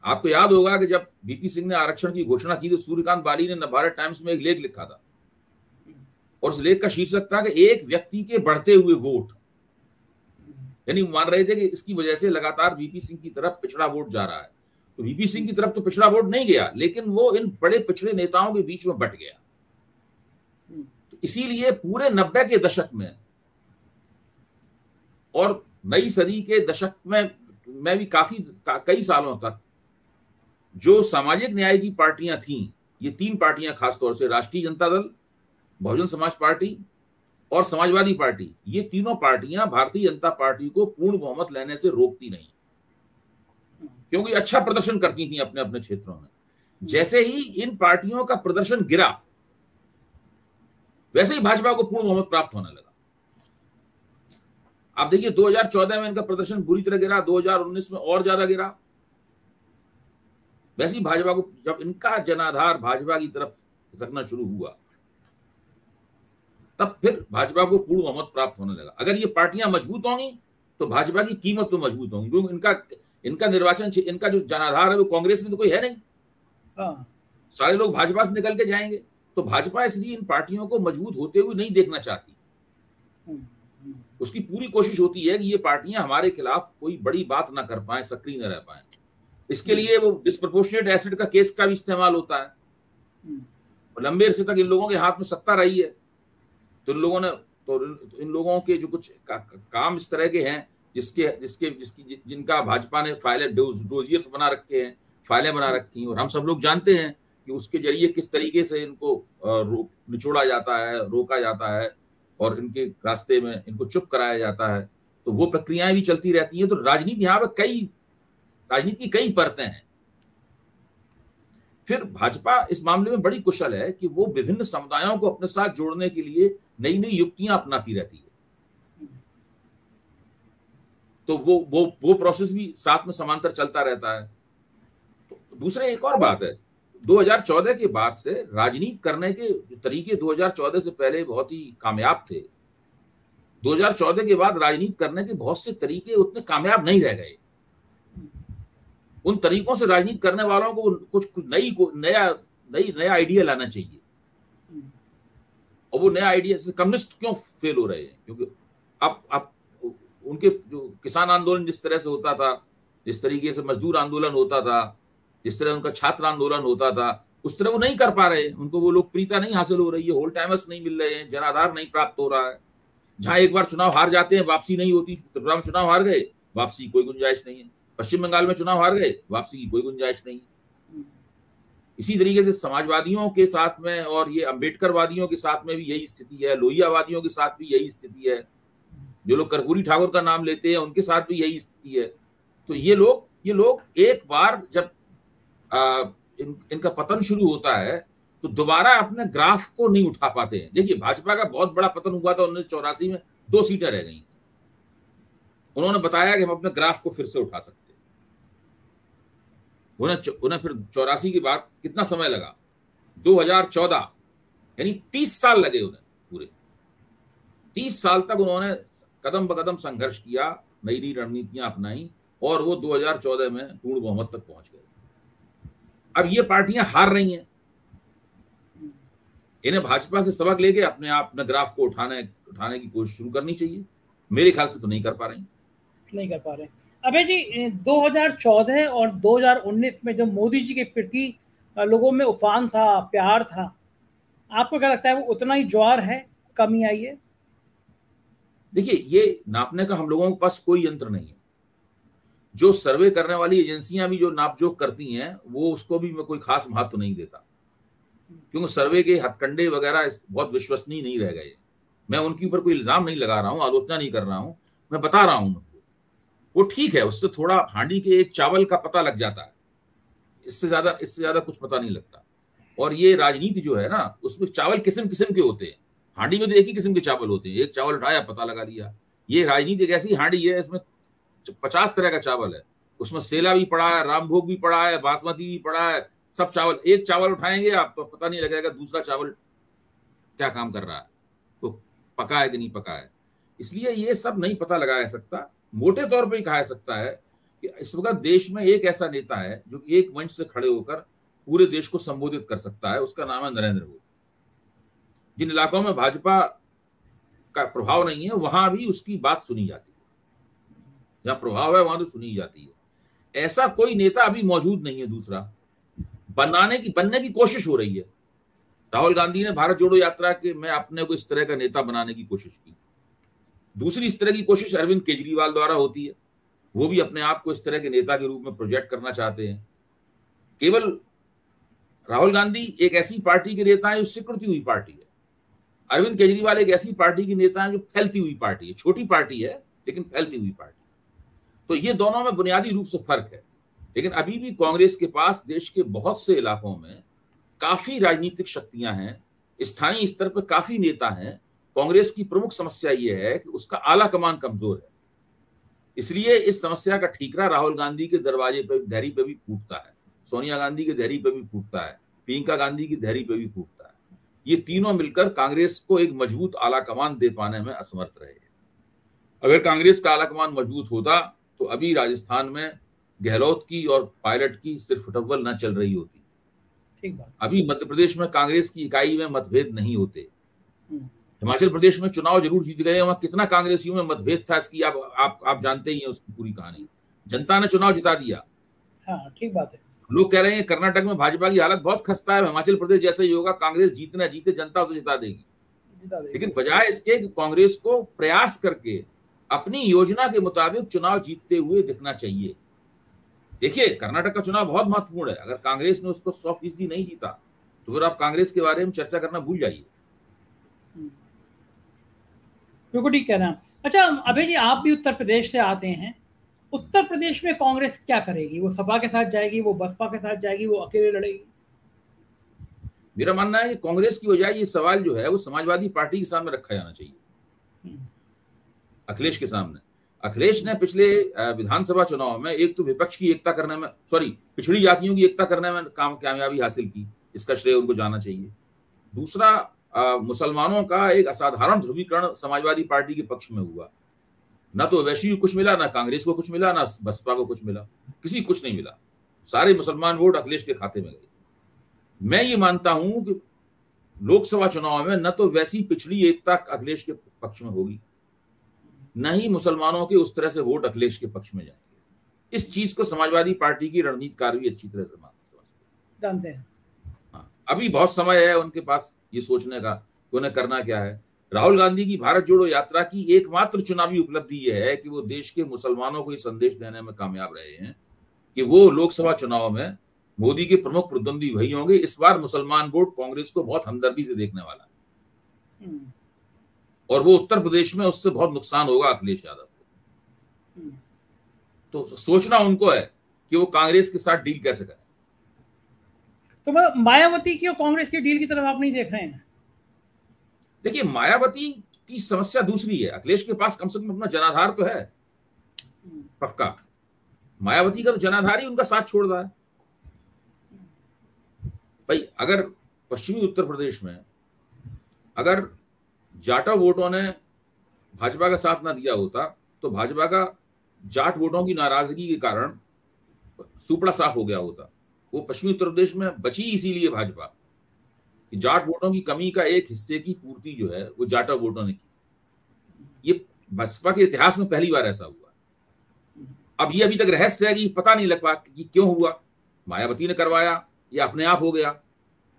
आपको याद होगा कि जब बीपी सिंह ने आरक्षण की घोषणा की तो सूर्यकांत बाली ने नवभारत टाइम्स में एक लेख लिखा था, और उस लेख का शीर्षक था कि एक व्यक्ति के बढ़ते हुए वोट, यानी मान रहे थे कि इसकी वजह से लगातार वीपी सिंह की तरफ पिछड़ा वोट जा रहा है। तो वीपी सिंह की तरफ तो पिछड़ा वोट नहीं गया, लेकिन वो इन बड़े पिछड़े नेताओं के बीच में बट गया। तो इसीलिए पूरे 90 के दशक में और नई सदी के दशक में भी कई सालों तक जो सामाजिक न्याय की पार्टियां थीं, ये 3 पार्टियां खासतौर से राष्ट्रीय जनता दल, बहुजन समाज पार्टी और समाजवादी पार्टी, ये तीनों पार्टियां भारतीय जनता पार्टी को पूर्ण बहुमत लेने से रोकती नहीं, क्योंकि अच्छा प्रदर्शन करती थी अपने अपने क्षेत्रों में। जैसे ही इन पार्टियों का प्रदर्शन गिरा, वैसे ही भाजपा को पूर्ण बहुमत प्राप्त होने लगा। आप देखिए 2014 में इनका प्रदर्शन बुरी तरह गिरा, 2019 में और ज्यादा गिरा। वैसे ही भाजपा को, जब इनका जनाधार भाजपा की तरफ खिसकना शुरू हुआ, तब फिर भाजपा को पूर्ण बहुमत प्राप्त होने लगा। अगर ये पार्टियां मजबूत होंगी तो भाजपा की कीमत तो मजबूत होगी, क्योंकि इनका निर्वाचन, इनका जो जनाधार है वो कांग्रेस में तो कोई है नहीं, सारे लोग भाजपा से निकल के जाएंगे। तो भाजपा इसलिए इन पार्टियों को मजबूत होते हुए नहीं देखना चाहती। उसकी पूरी कोशिश होती है कि ये पार्टियां हमारे खिलाफ कोई बड़ी बात ना कर पाए, सक्रिय न रह पाए। इसके लिए वो डिस्प्रपोर्शनेट एसिड का केस का भी इस्तेमाल होता है। लंबे अरसे तक इन लोगों के हाथ में सत्ता रही है, तो इन लोगों के जो कुछ काम इस तरह के हैं जिनका भाजपा ने फाइलें, डोजियर्स बना रखे हैं, फाइलें बना रखी हैं, और हम सब लोग जानते हैं कि उसके जरिए किस तरीके से इनको निचोड़ा जाता है, रोका जाता है और इनके रास्ते में इनको चुप कराया जाता है। तो वो प्रक्रियाएं भी चलती रहती हैं। तो राजनीति, यहाँ पर राजनीति की कई परतें हैं। फिर भाजपा इस मामले में बड़ी कुशल है कि वो विभिन्न समुदायों को अपने साथ जोड़ने के लिए नई नई युक्तियां अपनाती रहती है। तो वो प्रोसेस भी साथ में समांतर चलता रहता है। तो दूसरे एक और बात है, 2014 के बाद से राजनीति करने के जो तरीके 2014 से पहले बहुत ही कामयाब थे, 2014 के बाद राजनीति करने के बहुत से तरीके उतने कामयाब नहीं रह गए। उन तरीकों से राजनीति करने वालों को कुछ नया आइडिया लाना चाहिए। और वो नया आइडिया से कम्युनिस्ट क्यों फेल हो रहे हैं? क्योंकि अब उनके जो किसान आंदोलन जिस तरह से होता था, जिस तरीके से मजदूर आंदोलन होता था, जिस तरह उनका छात्र आंदोलन होता था, उस तरह वो नहीं कर पा रहे। उनको वो लोकप्रियता नहीं हासिल हो रही है, होल टाइमर्स नहीं मिल रहे हैं, जनाधार नहीं प्राप्त हो रहा है। जहां एक बार चुनाव हार जाते हैं, वापसी नहीं होती। त्रिपुरा में चुनाव हार गए, वापसी की कोई गुंजाइश नहीं है। पश्चिम बंगाल में चुनाव हार गए, वापसी की कोई गुंजाइश नहीं। इसी तरीके से समाजवादियों के साथ में और ये अम्बेडकरवादियों के साथ में भी यही स्थिति है, लोहियावादियों के साथ भी यही स्थिति है, जो लोग कर्पूरी ठाकुर का नाम लेते हैं उनके साथ भी यही स्थिति है। तो ये लोग एक बार जब इनका पतन शुरू होता है तो दोबारा अपने ग्राफ को नहीं उठा पाते हैं। देखिए भाजपा का बहुत बड़ा पतन हुआ था 1984 में, 2 सीटें रह गई थी। उन्होंने बताया कि हम अपने ग्राफ को फिर से उठा सकते हैं। उन्हें फिर 84 के बाद कितना समय लगा, 2014, यानी 30 साल लगे उन्हें। पूरे 30 साल तक उन्होंने कदम ब कदम संघर्ष किया, नई नई रणनीतियां अपनाई और वो 2014 में पूर्ण बहुमत तक पहुंच गए। अब ये पार्टियां हार रही हैं, इन्हें भाजपा से सबक लेके अपने ग्राफ को उठाने की कोशिश शुरू करनी चाहिए। मेरे ख्याल से तो नहीं कर पा रहे। अभय जी, 2014 और 2019 में जब मोदी जी के प्रति लोगों में उफान था, प्यार था, आपको क्या लगता है वो उतना ही ज्वार है, कमी आई है? देखिए, ये नापने का हम लोगों के पास कोई यंत्र नहीं है। जो सर्वे करने वाली एजेंसियां भी जो नापजोक करती हैं, वो उसको भी मैं कोई खास महत्व नहीं देता, क्योंकि सर्वे के हथकंडे वगैरह बहुत विश्वसनीय नहीं रह गए। मैं उनके ऊपर कोई इल्जाम नहीं लगा रहा हूं, आलोचना नहीं कर रहा हूं, मैं बता रहा हूं वो ठीक है, उससे थोड़ा हांडी के एक चावल का पता लग जाता है, इससे ज्यादा कुछ पता नहीं लगता। और ये राजनीति जो है ना, उसमें चावल किस्म किस्म के होते हैं। हांडी में तो एक ही किस्म के चावल होते हैं, एक चावल उठाया पता लगा लिया। ये राजनीति एक ऐसी हांडी है, इसमें 50 तरह का चावल है, उसमें सेला भी पड़ा है, रामभोग भी पड़ा है, बासमती भी पड़ा है, सब चावल। एक चावल उठाएंगे आप तो पता नहीं लगेगा दूसरा चावल क्या काम कर रहा है, तो पका है कि नहीं पका है। इसलिए ये सब नहीं पता लगाया जा सकता। मोटे तौर पे कहा जा सकता है कि इस वक्त देश में एक ऐसा नेता है जो एक मंच से खड़े होकर पूरे देश को संबोधित कर सकता है, उसका नाम है नरेंद्र मोदी। जिन इलाकों में भाजपा का प्रभाव नहीं है वहां भी उसकी बात सुनी जाती है, जहां प्रभाव है वहां तो सुनी जाती है। ऐसा कोई नेता अभी मौजूद नहीं है। दूसरा, बनने की कोशिश हो रही है। राहुल गांधी ने भारत जोड़ो यात्रा के मैं अपने को इस तरह का नेता बनाने की कोशिश की। दूसरी इस तरह की कोशिश अरविंद केजरीवाल द्वारा होती है, वो भी अपने आप को इस तरह के नेता के रूप में प्रोजेक्ट करना चाहते हैं। केवल राहुल गांधी एक ऐसी पार्टी के नेता है जो सिकुड़ती हुई पार्टी है, अरविंद केजरीवाल एक ऐसी पार्टी के नेता है जो फैलती हुई पार्टी है। छोटी पार्टी है लेकिन फैलती हुई पार्टी। तो ये दोनों में बुनियादी रूप से फर्क है। लेकिन अभी भी कांग्रेस के पास देश के बहुत से इलाकों में काफी राजनीतिक शक्तियां हैं, स्थानीय स्तर पर काफी नेता हैं। कांग्रेस की प्रमुख समस्या यह है कि उसका आला कमान कमजोर है। इसलिए इस समस्या का ठीकरा राहुल गांधी के दरवाजे पे धैर्य पे भी फूटता है, सोनिया गांधी के धैर्य पे भी फूटता है, प्रियंका गांधी की धैर्य पे भी फूटता है। ये तीनों मिलकर कांग्रेस को एक मजबूत आला कमान दे पाने में असमर्थ रहे। अगर कांग्रेस का आला कमान मजबूत होता तो अभी राजस्थान में गहलोत की और पायलट की सिर्फ फुटबॉल न चल रही होती। ठीक बात। अभी मध्य प्रदेश में कांग्रेस की इकाई में मतभेद नहीं होते। हिमाचल प्रदेश में चुनाव जरूर जीत गए, वहां कितना कांग्रेसियों में मतभेद था इसकी आप जानते ही हैं उसकी पूरी कहानी। जनता ने चुनाव जिता दिया। हाँ, ठीक बात है। लोग कह रहे हैं कर्नाटक में भाजपा की हालत बहुत खस्ता है, हिमाचल प्रदेश जैसे ही होगा, कांग्रेस जीतना जीते जनता उसे जिता देगी। लेकिन बजाय इसके कांग्रेस को प्रयास करके अपनी योजना के मुताबिक चुनाव जीतते हुए दिखना चाहिए। देखिए, कर्नाटक का चुनाव बहुत महत्वपूर्ण है। अगर कांग्रेस ने उसको 100% नहीं जीता तो फिर आप कांग्रेस के बारे में चर्चा करना भूल जाइए। बिल्कुल ठीक कह रहे हैं। अच्छा अभय जी, आप भी उत्तर प्रदेश से आते हैं। उत्तर प्रदेश में कांग्रेस क्या करेगी? वो सपा के साथ जाएगी, वो बसपा के साथ जाएगी, वो अकेले लड़ेगी? मेरा मानना है कि कांग्रेस की बजाय ये सवाल जो है वो समाजवादी पार्टी के सामने रखा जाना चाहिए, अखिलेश के सामने। अखिलेश ने पिछले विधानसभा चुनाव में एक तो विपक्ष की एकता करने में, पिछड़ी जातियों की एकता करने में कामयाबी हासिल की, इसका श्रेय उनको जाना चाहिए। दूसरा, मुसलमानों का एक असाधारण ध्रुवीकरण समाजवादी पार्टी के पक्ष में हुआ। ना तो वैशी को कुछ मिला, ना कांग्रेस को कुछ मिला, ना बसपा को कुछ मिला, किसी कुछ नहीं मिला। सारे मुसलमान वोट अखिलेश के खाते में गए। मैं ये मानता हूं कि लोकसभा चुनाव में न तो वैसी पिछड़ी एकता अखिलेश के पक्ष में होगी, न ही मुसलमानों के उस तरह से वोट अखिलेश के पक्ष में जाएंगे। इस चीज को समाजवादी पार्टी की रणनीतिकार भी अच्छी तरह से जानते हैं। हाँ, अभी बहुत समय है उनके पास ये सोचने का कि उन्हें करना क्या है। राहुल गांधी की भारत जोड़ो यात्रा की एकमात्र चुनावी उपलब्धि यह है कि वो देश के मुसलमानों को ये संदेश देने में कामयाब रहे हैं कि वो लोकसभा चुनाव में मोदी के प्रमुख प्रतिद्वंदी वही होंगे। इस बार मुसलमान वोट कांग्रेस को बहुत हमदर्दी से देखने वाला है और वो उत्तर प्रदेश में उससे बहुत नुकसान होगा अखिलेश यादव को। तो सोचना उनको है कि वो कांग्रेस के साथ डील कैसे करें। तो मायावती की और कांग्रेस की डील की तरफ आप नहीं देख रहे हैं? देखिए, मायावती की समस्या दूसरी है। अखिलेश के पास कम से कम अपना जनाधार तो है पक्का। मायावती का तो जनाधार ही उनका साथ छोड़ रहा है। भाई, अगर पश्चिमी उत्तर प्रदेश में अगर जाटव वोटों ने भाजपा का साथ ना दिया होता तो भाजपा का जाट वोटों की नाराजगी के कारण सुपड़ा साफ हो गया होता। वो पश्चिमी उत्तर प्रदेश में बची इसीलिए भाजपा कि जाट वोटों की कमी का एक हिस्से की पूर्ति जो है वो जाटव वोटों ने की। ये बसपा के इतिहास में पहली बार ऐसा हुआ। अब ये अभी तक रहस्य है कि पता नहीं लग पा कि क्यों हुआ। मायावती ने करवाया या अपने आप हो गया।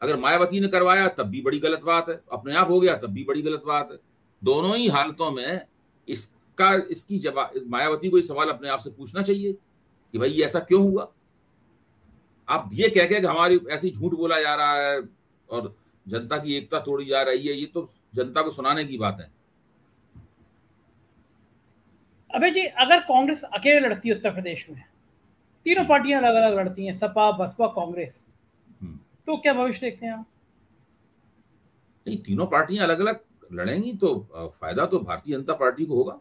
अगर मायावती ने करवाया तब भी बड़ी गलत बात है, अपने आप हो गया तब भी बड़ी गलत बात है। दोनों ही हालतों में इसकी जवाब मायावती को ये सवाल अपने आप से पूछना चाहिए कि भाई ये ऐसा क्यों हुआ। आप ये कह के हमारी ऐसी झूठ बोला जा रहा है और जनता की एकता तोड़ी जा रही है, ये तो जनता को सुनाने की बात है। अबे जी, अगर कांग्रेस अकेले लड़ती है उत्तर प्रदेश में, तीनों पार्टियां अलग अलग लड़ती हैं, सपा बसपा कांग्रेस, तो क्या भविष्य देखते हैं आप? नहीं, तीनों पार्टियां अलग अलग लड़ेंगी तो फायदा तो भारतीय जनता पार्टी को होगा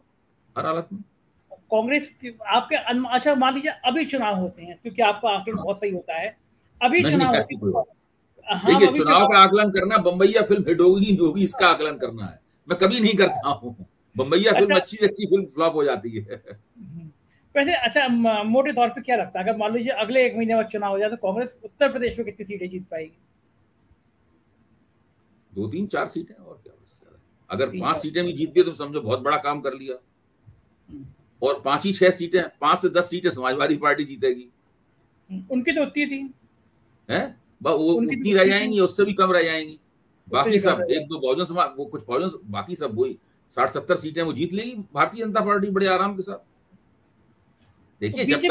हर हालत में। कांग्रेस आपके अच्छा मान लीजिए अभी चुनाव होते हैं, क्योंकि आपका आकलन बहुत सही होता है। अभी चुनाव देखिए, चुनाव का आकलन करना बम्बईया फिल्म हिट होगी नहीं होगी इसका आकलन करना है। मैं कभी नहीं करता हूँ। बम्बैया फिल्म अच्छा, अच्छी फिल्म फ्लॉप हो जाती है। वैसे अच्छा मोटे तौर पे क्या लगता है, अगर मान लीजिए अगले 1 महीने बाद चुनाव हो जाए तो कांग्रेस उत्तर प्रदेश में कितनी सीटें जीत पाएगी? 2-3-4 सीटें, और क्या बस। अगर 5 3-4। सीटें भी जीत गए तो समझो बहुत बड़ा काम कर लिया। और 5 ही 6 सीटें, 5 से 10 सीटें समाजवादी पार्टी जीतेगी। उनकी तो उतनी थी, है वो उनकी तो उतनी रह उतनी थी, जाएंगी, उससे भी कम रह जाएंगी। उससे बाकी भी कम सब रह एक दो बहुजन समाज, वो कुछ बहुजन, बाकी सब वही 60-70 सीटें वो जीत लेगी भारतीय जनता पार्टी बड़े आराम के साथ। तो देखिए, बीजेपी।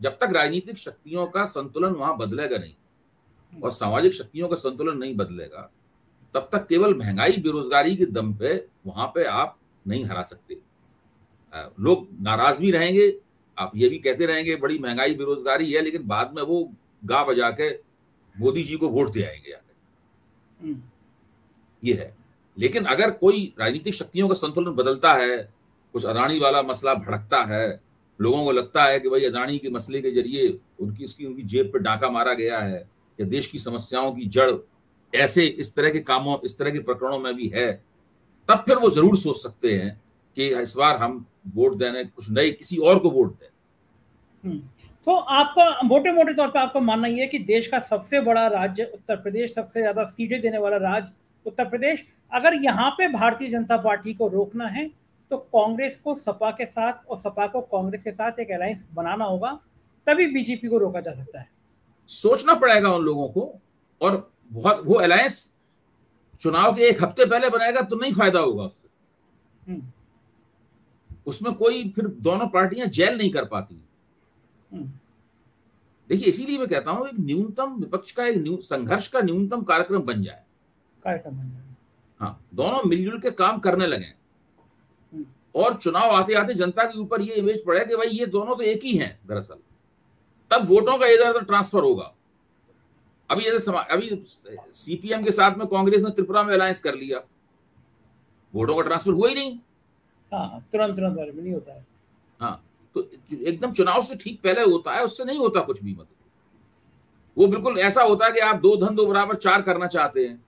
जब तक राजनीतिक शक्तियों का संतुलन वहां बदलेगा नहीं और सामाजिक शक्तियों का संतुलन नहीं बदलेगा, तब तक केवल महंगाई बेरोजगारी के दम पे वहां पे आप नहीं हरा सकते। लोग नाराज भी रहेंगे, आप ये भी कहते रहेंगे बड़ी महंगाई बेरोजगारी है, लेकिन बाद में वो गा बजा के मोदी जी को वोट दे आएंगे आगे। ये है। लेकिन अगर कोई राजनीतिक शक्तियों का संतुलन बदलता है, कुछ अदानी वाला मसला भड़कता है, लोगों को लगता है कि भाई अदानी के मसले के जरिए उनकी जेब पे डाका मारा गया है, या देश की समस्याओं की जड़ ऐसे इस तरह के कामों, इस तरह के प्रकरणों में भी है, तब फिर वो जरूर सोच सकते हैं कि इस बार हम वोट देने कुछ नए किसी और को वोट दें। तो आपका मोटे मोटे तौर पर आपका मानना यह है कि देश का सबसे बड़ा राज्य उत्तर प्रदेश, सबसे ज्यादा सीटें देने वाला राज्य उत्तर प्रदेश, अगर यहाँ पे भारतीय जनता पार्टी को रोकना है तो कांग्रेस को सपा के साथ और सपा को कांग्रेस के साथ एक अलायंस बनाना होगा, तभी बीजेपी को रोका जा सकता है। सोचना पड़ेगा उन लोगों को, और बहुत वो अलायंस चुनाव के 1 हफ्ते पहले बनाएगा तो नहीं फायदा होगा उससे। उसमें कोई फिर दोनों पार्टियां जेल नहीं कर पाती। देखिए, इसीलिए मैं कहता हूं एक न्यूनतम विपक्ष का एक संघर्ष का न्यूनतम कार्यक्रम बन जाए। हाँ, दोनों मिलजुल के काम करने लगे और चुनाव आते आते जनता के ऊपर ये इमेज पड़े कि भाई ये दोनों तो एक ही हैं दरअसल, तब वोटों का इधर उधर ट्रांसफर होगा। अभी जैसे अभी सीपीएम के साथ में कांग्रेस ने त्रिपुरा में अलायंस कर लिया, वोटों का ट्रांसफर हुआ ही नहीं। हाँ, तुरंत वाले में नहीं होता है। हाँ, तो एकदम चुनाव से ठीक पहले होता है, उससे नहीं होता कुछ भी। मतलब वो बिल्कुल ऐसा होता है कि आप 2 धन 2 बराबर 4 करना चाहते हैं।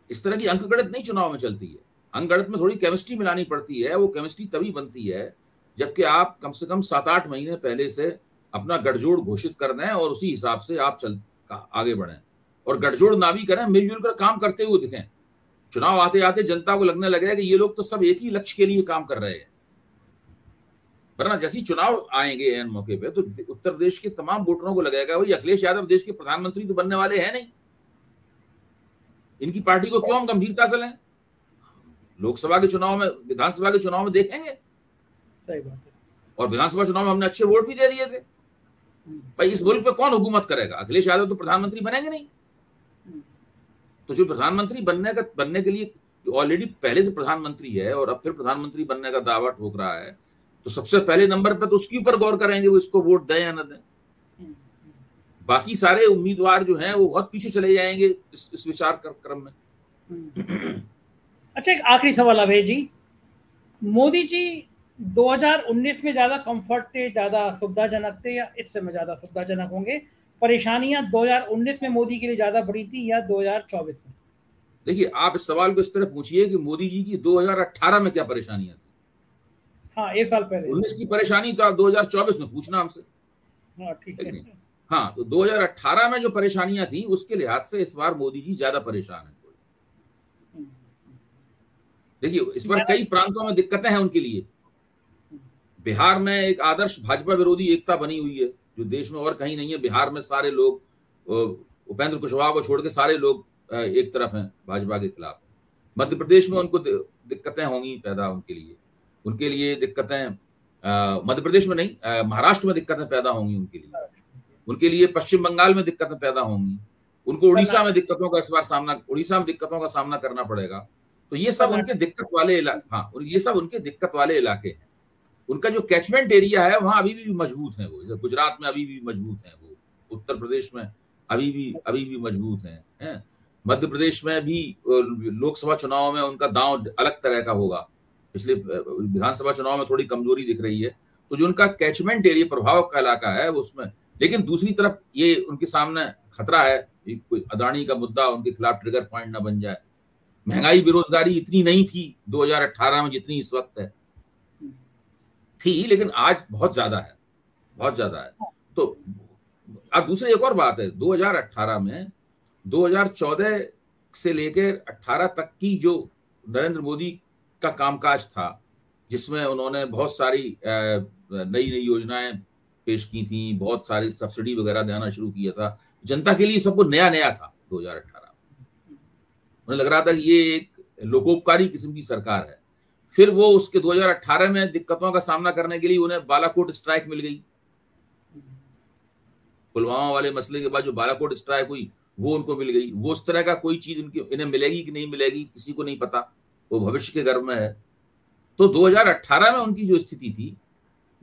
इस तरह की अंकगणित नहीं चुनाव में चलती है। अंकगणित में थोड़ी केमिस्ट्री मिलानी पड़ती है। वो केमिस्ट्री तभी बनती है जबकि आप कम से कम 7-8 महीने पहले से अपना गठजोड़ घोषित कर दें और उसी हिसाब से आप आगे बढ़ें, और गठजोड़ ना भी करें, मिलजुल कर काम करते हुए दिखें। चुनाव आते आते जनता को लगने लगेगा कि ये लोग तो सब एक ही लक्ष्य के लिए काम कर रहे हैं। वरना जैसे चुनाव आएंगे एन मौके पे तो उत्तर प्रदेश के तमाम वोटरों को लगेगा भाई अखिलेश यादव देश के प्रधानमंत्री तो बनने वाले हैं नहीं, इनकी पार्टी को क्यों हम गंभीरता से लें। लोकसभा के चुनाव में, विधानसभा के चुनाव में देखेंगे, सही बात है। और विधानसभा चुनाव में हमने अच्छे वोट भी दे दिए थे। भाई इस मुल्क पे कौन हुकूमत करेगा? अखिलेश यादव तो प्रधानमंत्री बनेंगे नहीं। तो जो प्रधानमंत्री बनने के लिए ऑलरेडी पहले से प्रधानमंत्री है और अब फिर प्रधानमंत्री बनने का दावा ठोक रहा है, तो सबसे पहले नंबर पे तो उसके ऊपर गौर करेंगे वो इसको वोट दें या न दें। बाकी सारे उम्मीदवार जो हैं वो बहुत पीछे चले जाएंगे इस विचार क्रम में। अच्छा, एक आखिरी सवाल अभय जी, मोदी जी 2019 में ज्यादा कंफर्ट थे, ज्यादा सुविधाजनक थे, या इस समय ज्यादा सुविधाजनक होंगे? परेशानियां 2019 में मोदी के लिए ज्यादा बड़ी थी या 2024 में? देखिए, आप इस सवाल को इस तरह पूछिए कि मोदी जी की 2018 में क्या परेशानियां थी। हाँ, 1 साल पहले 19 की परेशानी तो आप 2024 में पूछना हमसे। हाँ, ठीक है। हाँ, तो 2018 में जो परेशानियां थी उसके लिहाज से इस बार मोदी जी ज्यादा परेशान है। देखिए, इस बार कई प्रांतों में दिक्कतें हैं उनके लिए। बिहार में एक आदर्श भाजपा विरोधी एकता बनी हुई है जो देश में और कहीं नहीं है। बिहार में सारे लोग, उपेंद्र कुशवाहा को छोड़ के सारे लोग एक तरफ हैं, भाजपा के खिलाफ। मध्य प्रदेश में उनको दिक्कतें होंगी पैदा, उनके लिए दिक्कतें, मध्य प्रदेश में नहीं, महाराष्ट्र में दिक्कतें पैदा होंगी उनके लिए पश्चिम बंगाल में दिक्कतें पैदा होंगी, उनको उड़ीसा में दिक्कतों का इस बार सामना करना पड़ेगा। तो ये सब उनके दिक्कत वाले इलाके, हाँ, और ये सब उनके दिक्कत वाले इलाके हैं। उनका जो कैचमेंट एरिया है वहां अभी भी मजबूत है। वो गुजरात में अभी भी मजबूत है, वो उत्तर प्रदेश में अभी भी मजबूत है। मध्य प्रदेश में भी लोकसभा चुनाव में उनका दांव अलग तरह का होगा, इसलिए विधानसभा चुनाव में थोड़ी कमजोरी दिख रही है। तो जो उनका कैचमेंट एरिया, प्रभाव का इलाका है उसमें, लेकिन दूसरी तरफ ये उनके सामने खतरा है कोई अदानी का मुद्दा उनके खिलाफ ट्रिगर पॉइंट ना बन जाए। महंगाई बेरोजगारी इतनी नहीं थी 2018 में जितनी इस वक्त है, थी, लेकिन आज बहुत ज्यादा है, बहुत ज्यादा है। तो अब दूसरी एक और बात है, 2018 में 2014 से लेकर 18 तक की जो नरेंद्र मोदी का कामकाज था, जिसमें उन्होंने बहुत सारी नई नई योजनाएं पेश की थी, बहुत सारी सब्सिडी वगैरह देना शुरू किया था, जनता के लिए सब कुछ नया नया था। 2018 उन्हें लग रहा था कि ये एक लोकोपकारी किस्म की सरकार है। फिर वो उसके 2018 में दिक्कतों का सामना करने के लिए उन्हें बालाकोट स्ट्राइक मिल गई। पुलवामा वाले मसले के बाद जो बालाकोट स्ट्राइक हुई वो उनको मिल गई। वो उस तरह का कोई चीज इन्हें मिलेगी कि नहीं मिलेगी किसी को नहीं पता, वो भविष्य के गर्भ में है। तो 2018 में उनकी जो स्थिति थी,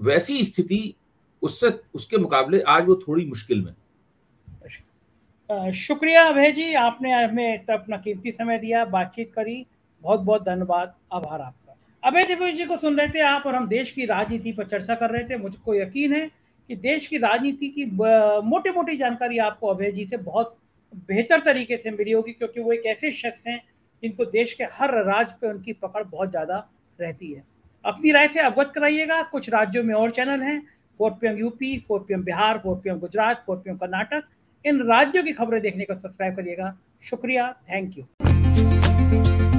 वैसी स्थिति उसके मुकाबले आज वो थोड़ी मुश्किल में। शुक्रिया अभय जी, आपने हमें अपना कीमती समय दिया, बातचीत करी, बहुत बहुत धन्यवाद, आभार आपका। अभय द्विवेदी जी को सुन रहे थे आप, और हम देश की राजनीति पर चर्चा कर रहे थे। मुझको यकीन है कि देश की राजनीति की मोटी मोटी जानकारी आपको अभय जी से बहुत बेहतर तरीके से मिली होगी, क्योंकि वो एक ऐसे शख्स हैं जिनको देश के हर राज्य पे उनकी पकड़ बहुत ज्यादा रहती है। अपनी राय से अवगत कराइएगा। कुछ राज्यों में और चैनल हैं, 4 PM UP, 4 PM Bihar, 4 PM Gujarat, 4 PM Karnataka. इन राज्यों की खबरें देखने को सब्सक्राइब करिएगा। शुक्रिया, थैंक यू।